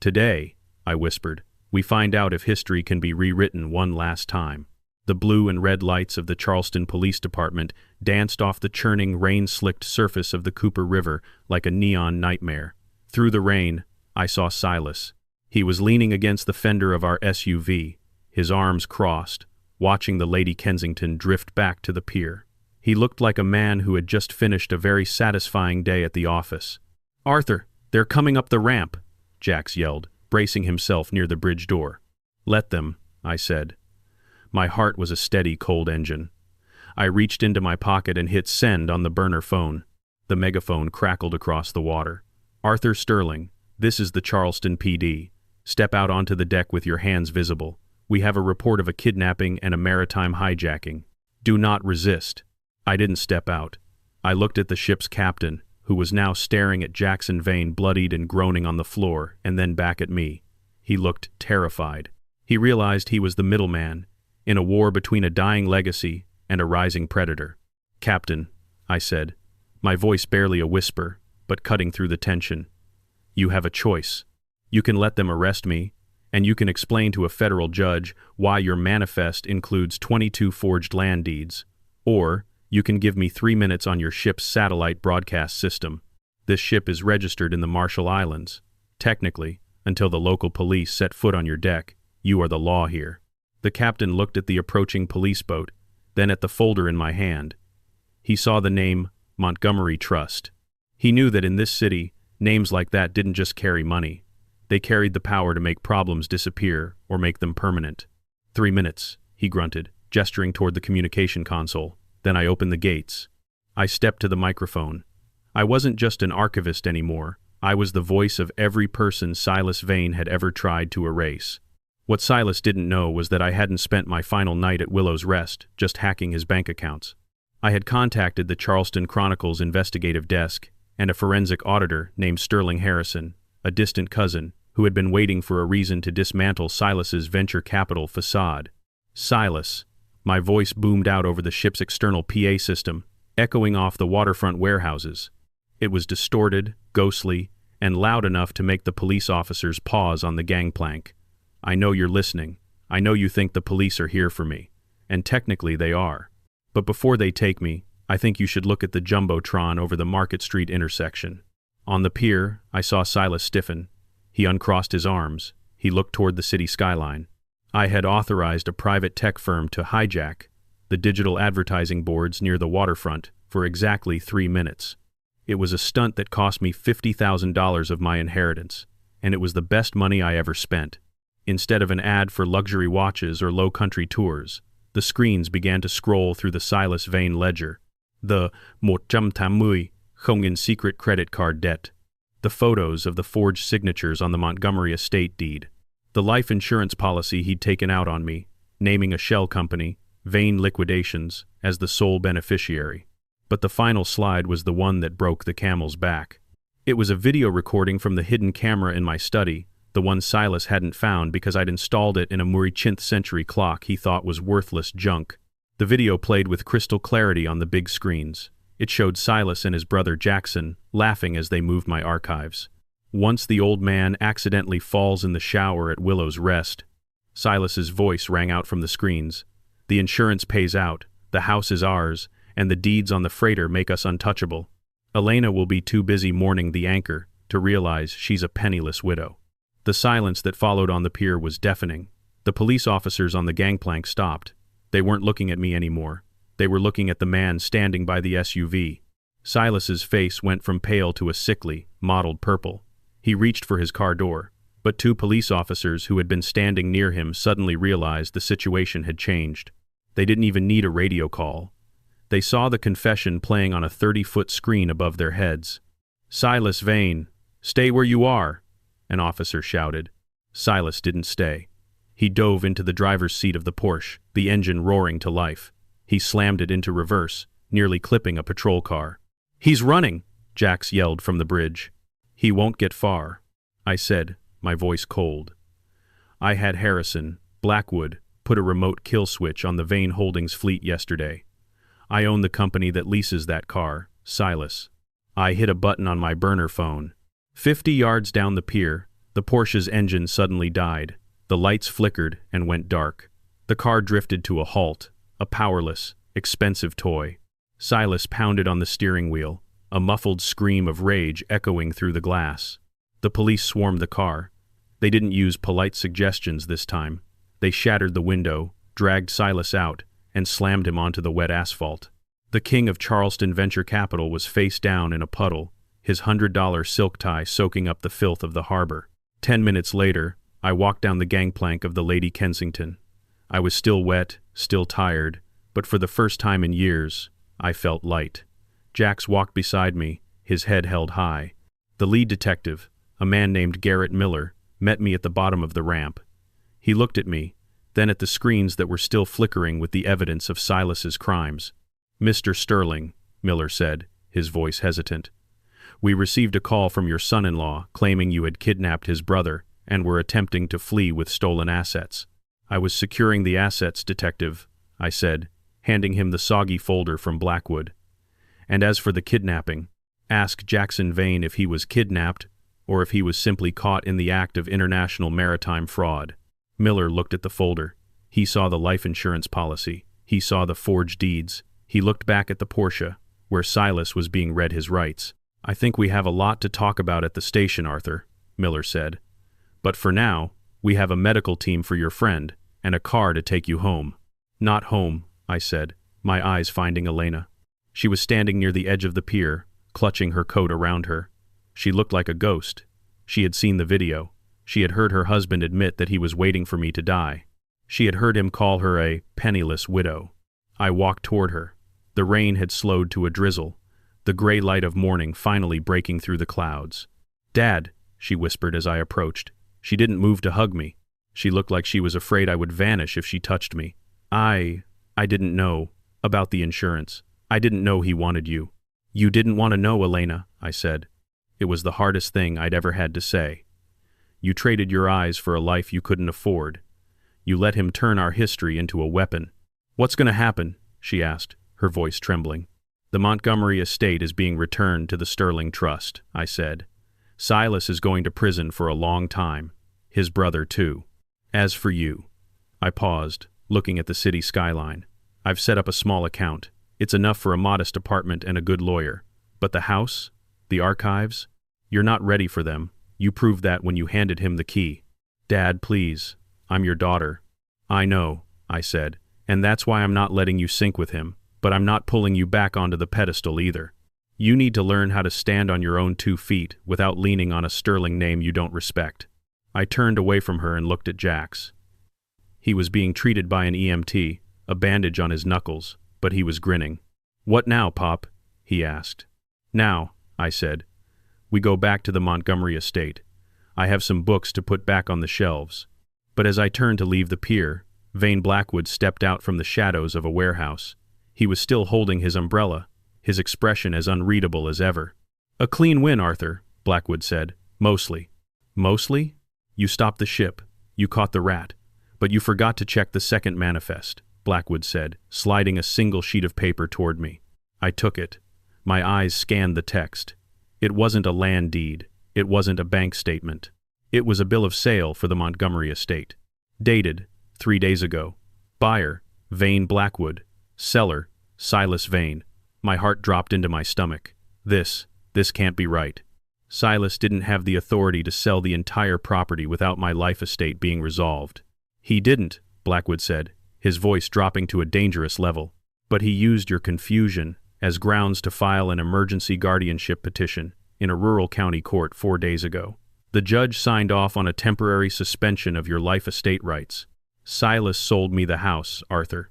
"Today," I whispered, "we find out if history can be rewritten one last time." The blue and red lights of the Charleston Police Department danced off the churning, rain-slicked surface of the Cooper River like a neon nightmare. Through the rain, I saw Silas. He was leaning against the fender of our SUV, his arms crossed, watching the Lady Kensington drift back to the pier. He looked like a man who had just finished a very satisfying day at the office. "Arthur, they're coming up the ramp," Jax yelled, bracing himself near the bridge door. "Let them," I said. My heart was a steady, cold engine. I reached into my pocket and hit send on the burner phone. The megaphone crackled across the water. Arthur Sterling, this is the Charleston PD. Step out onto the deck with your hands visible. We have a report of a kidnapping and a maritime hijacking. Do not resist. I didn't step out. I looked at the ship's captain, who was now staring at Jackson Vane bloodied and groaning on the floor, and then back at me. He looked terrified. He realized he was the middleman, in a war between a dying legacy and a rising predator. "Captain," I said, my voice barely a whisper, but cutting through the tension. "You have a choice. You can let them arrest me, and you can explain to a federal judge why your manifest includes 22 forged land deeds, or you can give me 3 minutes on your ship's satellite broadcast system. This ship is registered in the Marshall Islands. Technically, until the local police set foot on your deck, you are the law here." The captain looked at the approaching police boat, then at the folder in my hand. He saw the name Montgomery Trust. He knew that in this city, names like that didn't just carry money. They carried the power to make problems disappear or make them permanent. 3 minutes, he grunted, gesturing toward the communication console. Then I opened the gates. I stepped to the microphone. I wasn't just an archivist anymore. I was the voice of every person Silas Vane had ever tried to erase. What Silas didn't know was that I hadn't spent my final night at Willow's Rest just hacking his bank accounts. I had contacted the Charleston Chronicle's investigative desk and a forensic auditor named Sterling Harrison, a distant cousin, who had been waiting for a reason to dismantle Silas's venture capital facade. "Silas," my voice boomed out over the ship's external PA system, echoing off the waterfront warehouses. It was distorted, ghostly, and loud enough to make the police officers pause on the gangplank. "I know you're listening. I know you think the police are here for me. And technically they are. But before they take me, I think you should look at the Jumbotron over the Market Street intersection." On the pier, I saw Silas stiffen. He uncrossed his arms. He looked toward the city skyline. I had authorized a private tech firm to hijack the digital advertising boards near the waterfront for exactly 3 minutes. It was a stunt that cost me $50,000 of my inheritance, and it was the best money I ever spent. Instead of an ad for luxury watches or low-country tours, the screens began to scroll through the Silas Vane ledger. The 180 không in secret credit card debt. The photos of the forged signatures on the Montgomery estate deed. The life insurance policy he'd taken out on me, naming a shell company, Vane Liquidations, as the sole beneficiary. But the final slide was the one that broke the camel's back. It was a video recording from the hidden camera in my study, the one Silas hadn't found because I'd installed it in a 19th century clock he thought was worthless junk. The video played with crystal clarity on the big screens. It showed Silas and his brother Jackson laughing as they moved my archives. Once the old man accidentally falls in the shower at Willow's Rest, Silas's voice rang out from the screens. "The insurance pays out, the house is ours, and the deeds on the freighter make us untouchable. Elena will be too busy mourning the anchor to realize she's a penniless widow." The silence that followed on the pier was deafening. The police officers on the gangplank stopped. They weren't looking at me anymore. They were looking at the man standing by the SUV. Silas's face went from pale to a sickly, mottled purple. He reached for his car door, but 2 police officers who had been standing near him suddenly realized the situation had changed. They didn't even need a radio call. They saw the confession playing on a 30-foot screen above their heads. "Silas Vane, stay where you are," an officer shouted. Silas didn't stay. He dove into the driver's seat of the Porsche, the engine roaring to life. He slammed it into reverse, nearly clipping a patrol car. "He's running!" Jax yelled from the bridge. "He won't get far," I said, my voice cold. I had Harrison, Blackwood, put a remote kill switch on the Vane Holdings fleet yesterday. I own the company that leases that car, Silas. I hit a button on my burner phone. 50 yards down the pier, the Porsche's engine suddenly died. The lights flickered and went dark. The car drifted to a halt, a powerless, expensive toy. Silas pounded on the steering wheel, a muffled scream of rage echoing through the glass. The police swarmed the car. They didn't use polite suggestions this time. They shattered the window, dragged Silas out, and slammed him onto the wet asphalt. The king of Charleston venture capital was face down in a puddle, his $100 silk tie soaking up the filth of the harbor. 10 minutes later, I walked down the gangplank of the Lady Kensington. I was still wet, still tired, but for the first time in years, I felt light. Jax walked beside me, his head held high. The lead detective, a man named Garrett Miller, met me at the bottom of the ramp. He looked at me, then at the screens that were still flickering with the evidence of Silas's crimes. "Mr. Sterling," Miller said, his voice hesitant, "we received a call from your son-in-law claiming you had kidnapped his brother and were attempting to flee with stolen assets." "I was securing the assets, detective," I said, handing him the soggy folder from Blackwood. "And as for the kidnapping, ask Jackson Vane if he was kidnapped or if he was simply caught in the act of international maritime fraud." Miller looked at the folder. He saw the life insurance policy. He saw the forged deeds. He looked back at the Porsche, where Silas was being read his rights. "I think we have a lot to talk about at the station, Arthur," Miller said. "But for now, we have a medical team for your friend and a car to take you home." "Not home," I said, my eyes finding Elena. She was standing near the edge of the pier, clutching her coat around her. She looked like a ghost. She had seen the video. She had heard her husband admit that he was waiting for me to die. She had heard him call her a penniless widow. I walked toward her. The rain had slowed to a drizzle, the gray light of morning finally breaking through the clouds. "Dad," she whispered as I approached. She didn't move to hug me. She looked like she was afraid I would vanish if she touched me. I didn't know about the insurance. I didn't know he wanted you." "You didn't want to know, Elena," I said. It was the hardest thing I'd ever had to say. "You traded your eyes for a life you couldn't afford. You let him turn our history into a weapon." "What's going to happen?" she asked, her voice trembling. "The Montgomery estate is being returned to the Sterling Trust," I said. "Silas is going to prison for a long time. His brother, too. As for you..." I paused, looking at the city skyline. "I've set up a small account. It's enough for a modest apartment and a good lawyer. But the house? The archives? You're not ready for them. You proved that when you handed him the key." "Dad, please. I'm your daughter." "I know," I said, "and that's why I'm not letting you sink with him, but I'm not pulling you back onto the pedestal either. You need to learn how to stand on your own 2 feet without leaning on a Sterling name you don't respect." I turned away from her and looked at Jax. He was being treated by an EMT, a bandage on his knuckles, but he was grinning. "What now, Pop?" he asked. "Now," I said, "we go back to the Montgomery estate. I have some books to put back on the shelves." But as I turned to leave the pier, Vane Blackwood stepped out from the shadows of a warehouse. He was still holding his umbrella, his expression as unreadable as ever. "A clean win, Arthur," Blackwood said. "Mostly." "Mostly? You stopped the ship. You caught the rat. But you forgot to check the second manifest," Blackwood said, sliding a single sheet of paper toward me. I took it. My eyes scanned the text. It wasn't a land deed. It wasn't a bank statement. It was a bill of sale for the Montgomery estate. Dated 3 days ago. Buyer, Vane Blackwood. Seller, Silas Vane. My heart dropped into my stomach. This can't be right. Silas didn't have the authority to sell the entire property without my life estate being resolved. "He didn't," Blackwood said, his voice dropping to a dangerous level. "But he used your confusion as grounds to file an emergency guardianship petition in a rural county court 4 days ago. The judge signed off on a temporary suspension of your life estate rights. Silas sold me the house, Arthur,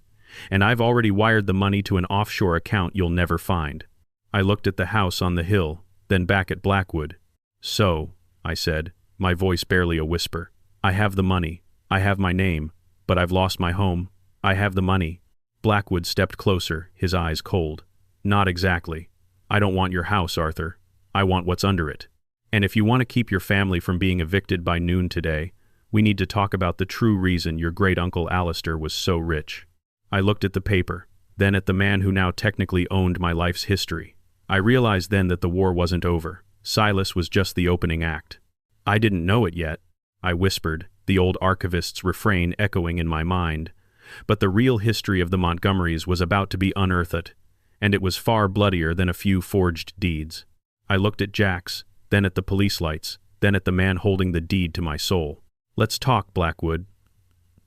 and I've already wired the money to an offshore account you'll never find." I looked at the house on the hill, then back at Blackwood. "So," I said, my voice barely a whisper, "I have the money. I have my name, but I've lost my home. I have the money." Blackwood stepped closer, his eyes cold. "Not exactly. I don't want your house, Arthur. I want what's under it. And if you want to keep your family from being evicted by noon today, we need to talk about the true reason your great-uncle Alistair was so rich." I looked at the paper, then at the man who now technically owned my life's history. I realized then that the war wasn't over. Silas was just the opening act. "I didn't know it yet," I whispered, the old archivist's refrain echoing in my mind. But the real history of the Montgomerys was about to be unearthed, and it was far bloodier than a few forged deeds. I looked at Jax, then at the police lights, then at the man holding the deed to my soul. "Let's talk, Blackwood,"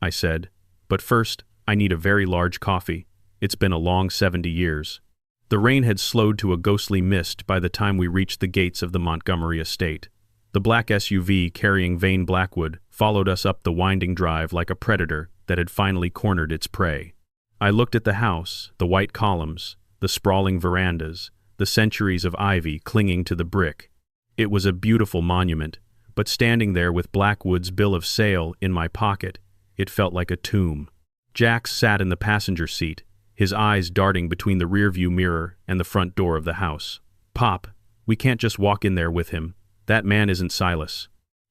I said. "But first, I need a very large coffee. It's been a long 70 years. The rain had slowed to a ghostly mist by the time we reached the gates of the Montgomery estate. The black SUV carrying Vane Blackwood followed us up the winding drive like a predator that had finally cornered its prey. I looked at the house, the white columns, the sprawling verandas, the centuries of ivy clinging to the brick. It was a beautiful monument, but standing there with Blackwood's bill of sale in my pocket, it felt like a tomb. Jax sat in the passenger seat, his eyes darting between the rearview mirror and the front door of the house. "Pop, we can't just walk in there with him. That man isn't Silas.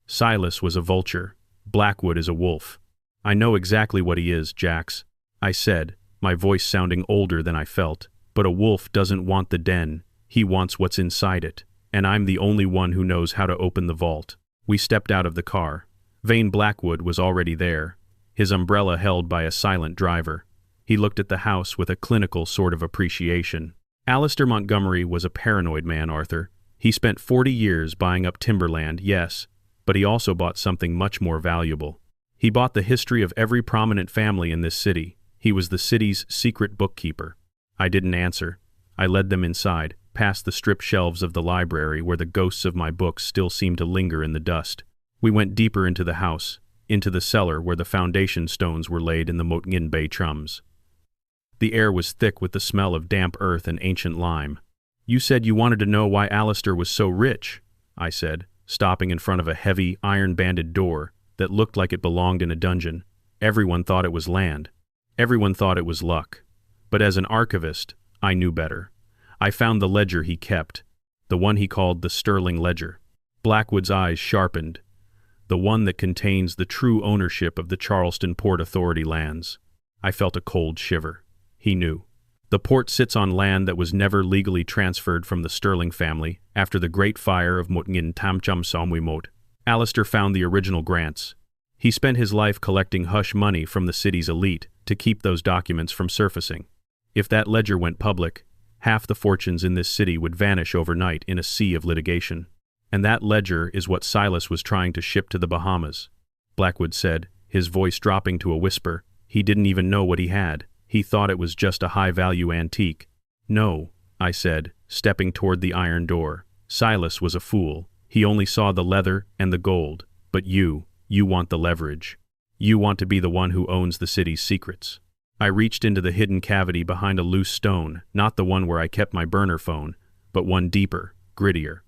Silas was a vulture. Blackwood is a wolf." "I know exactly what he is, Jax," I said, my voice sounding older than I felt. "But a wolf doesn't want the den, he wants what's inside it, and I'm the only one who knows how to open the vault." We stepped out of the car. Vane Blackwood was already there, his umbrella held by a silent driver. He looked at the house with a clinical sort of appreciation. Alistair Montgomery was a paranoid man, Arthur. He spent 40 years buying up timberland, yes, but he also bought something much more valuable. He bought the history of every prominent family in this city. He was the city's secret bookkeeper. I didn't answer. I led them inside, past the stripped shelves of the library where the ghosts of my books still seemed to linger in the dust. We went deeper into the house, into the cellar where the foundation stones were laid in the Motngin Bay chums. The air was thick with the smell of damp earth and ancient lime. "You said you wanted to know why Alistair was so rich," I said, stopping in front of a heavy, iron-banded door that looked like it belonged in a dungeon. Everyone thought it was land. Everyone thought it was luck. But as an archivist, I knew better. I found the ledger he kept, the one he called the Sterling Ledger. Blackwood's eyes sharpened. The one that contains the true ownership of the Charleston Port Authority lands. I felt a cold shiver. He knew. The port sits on land that was never legally transferred from the Sterling family after the Great Fire of Motngin Tamcham Samwimot. Alistair found the original grants. He spent his life collecting hush money from the city's elite to keep those documents from surfacing. If that ledger went public, half the fortunes in this city would vanish overnight in a sea of litigation. And that ledger is what Silas was trying to ship to the Bahamas. Blackwood said, his voice dropping to a whisper. He didn't even know what he had. He thought it was just a high-value antique. "No," I said, stepping toward the iron door. "Silas was a fool. He only saw the leather and the gold. But you want the leverage. You want to be the one who owns the city's secrets." I reached into the hidden cavity behind a loose stone, not the one where I kept my burner phone, but one deeper, grittier.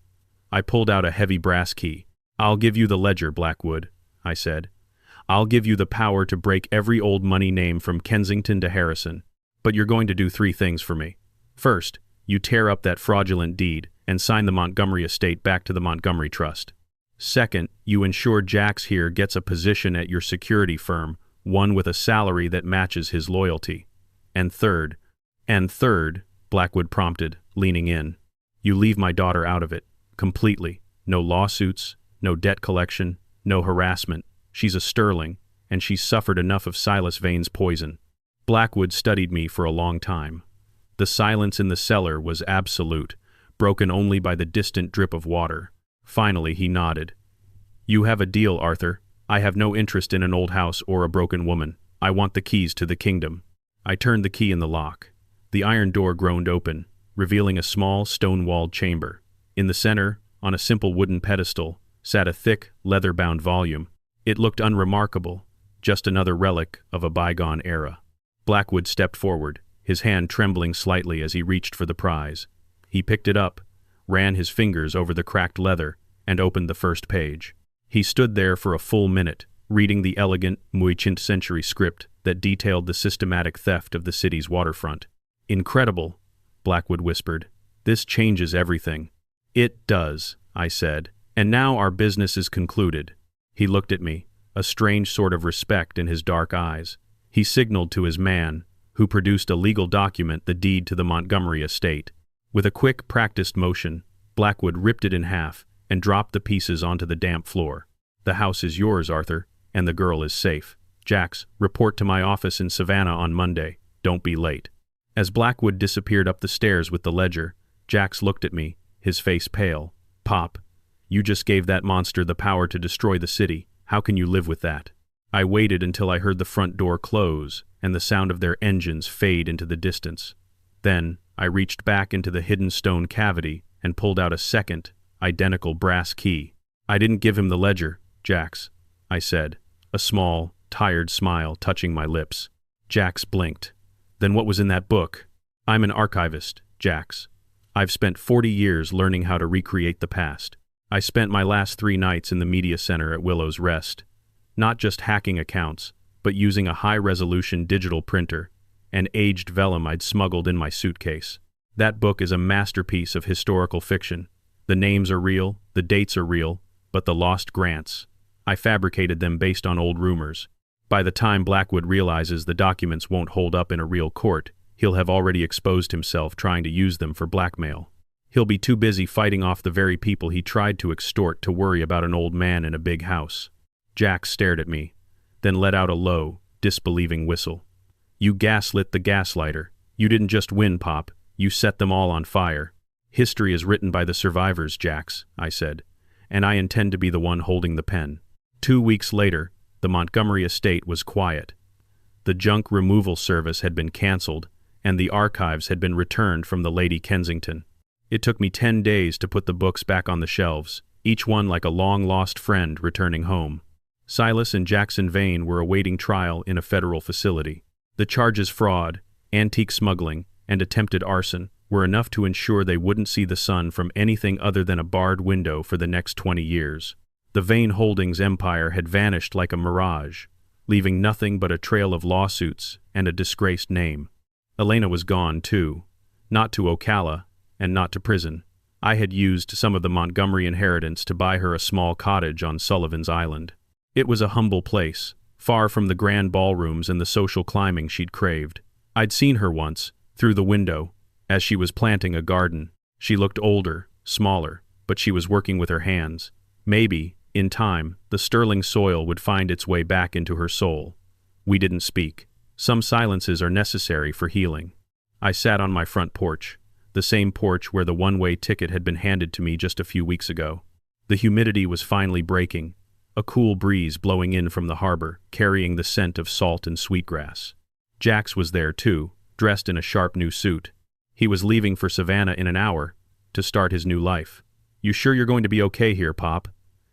I pulled out a heavy brass key. "I'll give you the ledger, Blackwood," I said. "I'll give you the power to break every old money name from Kensington to Harrison. But you're going to do 3 things for me. First, you tear up that fraudulent deed and sign the Montgomery estate back to the Montgomery Trust. Second, you ensure Jax here gets a position at your security firm, one with a salary that matches his loyalty. And third, Blackwood prompted, leaning in, you leave my daughter out of it, completely. No lawsuits, no debt collection, no harassment. She's a Sterling, and she's suffered enough of Silas Vane's poison." Blackwood studied me for a long time. The silence in the cellar was absolute, broken only by the distant drip of water. Finally, he nodded. "You have a deal, Arthur. I have no interest in an old house or a broken woman. I want the keys to the kingdom." I turned the key in the lock. The iron door groaned open, revealing a small, stone-walled chamber. In the center, on a simple wooden pedestal, sat a thick, leather-bound volume. It looked unremarkable, just another relic of a bygone era. Blackwood stepped forward, his hand trembling slightly as he reached for the prize. He picked it up, ran his fingers over the cracked leather, and opened the first page. He stood there for a full minute, reading the elegant 19th century script that detailed the systematic theft of the city's waterfront. "Incredible," Blackwood whispered. "This changes everything." "It does," I said. "And now our business is concluded." He looked at me, a strange sort of respect in his dark eyes. He signaled to his man, who produced a legal document, the deed to the Montgomery estate. With a quick, practiced motion, Blackwood ripped it in half and dropped the pieces onto the damp floor. "The house is yours, Arthur, and the girl is safe. Jax, report to my office in Savannah on Monday. Don't be late." As Blackwood disappeared up the stairs with the ledger, Jax looked at me, his face pale. "Pop, you just gave that monster the power to destroy the city. How can you live with that?" I waited until I heard the front door close and the sound of their engines fade into the distance. Then I reached back into the hidden stone cavity and pulled out a second, identical brass key. "I didn't give him the ledger, Jax," I said, a small, tired smile touching my lips. Jax blinked. "Then what was in that book?" "I'm an archivist, Jax. I've spent 40 years learning how to recreate the past. I spent my last 3 nights in the media center at Willow's Rest, not just hacking accounts, but using a high-resolution digital printer and aged vellum I'd smuggled in my suitcase. That book is a masterpiece of historical fiction. The names are real, the dates are real, but the lost grants, I fabricated them based on old rumors. By the time Blackwood realizes the documents won't hold up in a real court, he'll have already exposed himself trying to use them for blackmail. He'll be too busy fighting off the very people he tried to extort to worry about an old man in a big house. Jack stared at me, then let out a low, disbelieving whistle. You gaslit the gaslighter. You didn't just win, Pop. You set them all on fire. History is written by the survivors, Jax, I said, and I intend to be the one holding the pen. 2 weeks later, the Montgomery estate was quiet. The junk removal service had been canceled, and the archives had been returned from the Lady Kensington. It took me 10 days to put the books back on the shelves, each one like a long-lost friend returning home. Silas and Jackson Vane were awaiting trial in a federal facility. The charges fraud, antique smuggling, and attempted arson were enough to ensure they wouldn't see the sun from anything other than a barred window for the next 20 years. The Vane Holdings empire had vanished like a mirage, leaving nothing but a trail of lawsuits and a disgraced name. Elena was gone, too. Not to Ocala, and not to prison. I had used some of the Montgomery inheritance to buy her a small cottage on Sullivan's Island. It was a humble place, far from the grand ballrooms and the social climbing she'd craved. I'd seen her once, through the window, as she was planting a garden. She looked older, smaller, but she was working with her hands. Maybe, in time, the sterling soil would find its way back into her soul. We didn't speak. Some silences are necessary for healing. I sat on my front porch, the same porch where the one-way ticket had been handed to me just a few weeks ago. The humidity was finally breaking, a cool breeze blowing in from the harbor, carrying the scent of salt and sweetgrass. Jax was there too, dressed in a sharp new suit. He was leaving for Savannah in an hour, to start his new life. You sure you're going to be okay here, Pop?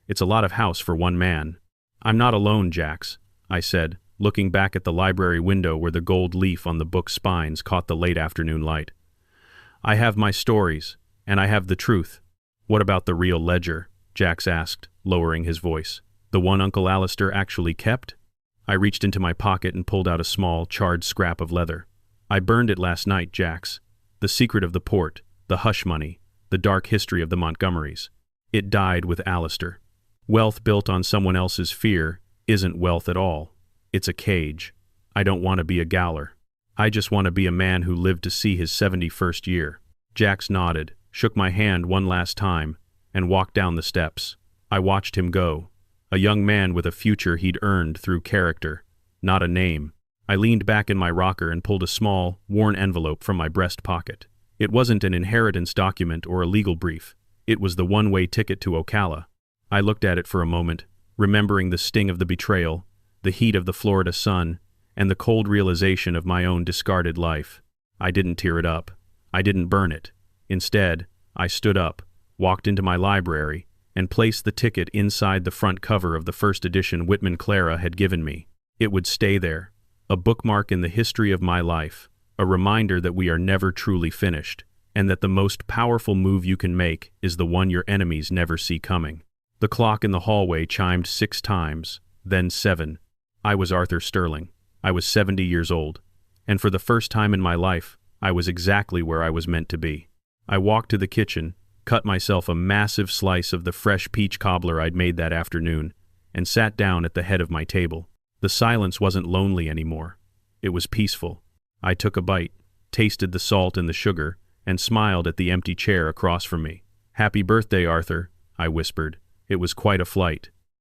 It's a lot of house for one man. I'm not alone, Jax, I said, looking back at the library window where the gold leaf on the book spines caught the late afternoon light. I have my stories, and I have the truth. What about the real ledger? Jax asked, lowering his voice. The one Uncle Alistair actually kept? I reached into my pocket and pulled out a small, charred scrap of leather. I burned it last night, Jax. The secret of the port, the hush money, the dark history of the Montgomerys. It died with Alistair. Wealth built on someone else's fear isn't wealth at all. It's a cage. I don't want to be a Gowler. I just want to be a man who lived to see his 71st year. Jax nodded, shook my hand one last time, and walked down the steps. I watched him go. A young man with a future he'd earned through character, not a name. I leaned back in my rocker and pulled a small, worn envelope from my breast pocket. It wasn't an inheritance document or a legal brief. It was the one-way ticket to Ocala. I looked at it for a moment, remembering the sting of the betrayal, the heat of the Florida sun, and the cold realization of my own discarded life. I didn't tear it up. I didn't burn it. Instead, I stood up, walked into my library, and placed the ticket inside the front cover of the first edition Whitman Clara had given me. It would stay there, a bookmark in the history of my life, a reminder that we are never truly finished, and that the most powerful move you can make is the one your enemies never see coming. The clock in the hallway chimed 6 times, then 7. I was Arthur Sterling. I was 70 years old, and for the first time in my life, I was exactly where I was meant to be. I walked to the kitchen, cut myself a massive slice of the fresh peach cobbler I'd made that afternoon, and sat down at the head of my table. The silence wasn't lonely anymore. It was peaceful. I took a bite, tasted the salt and the sugar, and smiled at the empty chair across from me. "Happy birthday, Arthur," I whispered. It was quite a flight.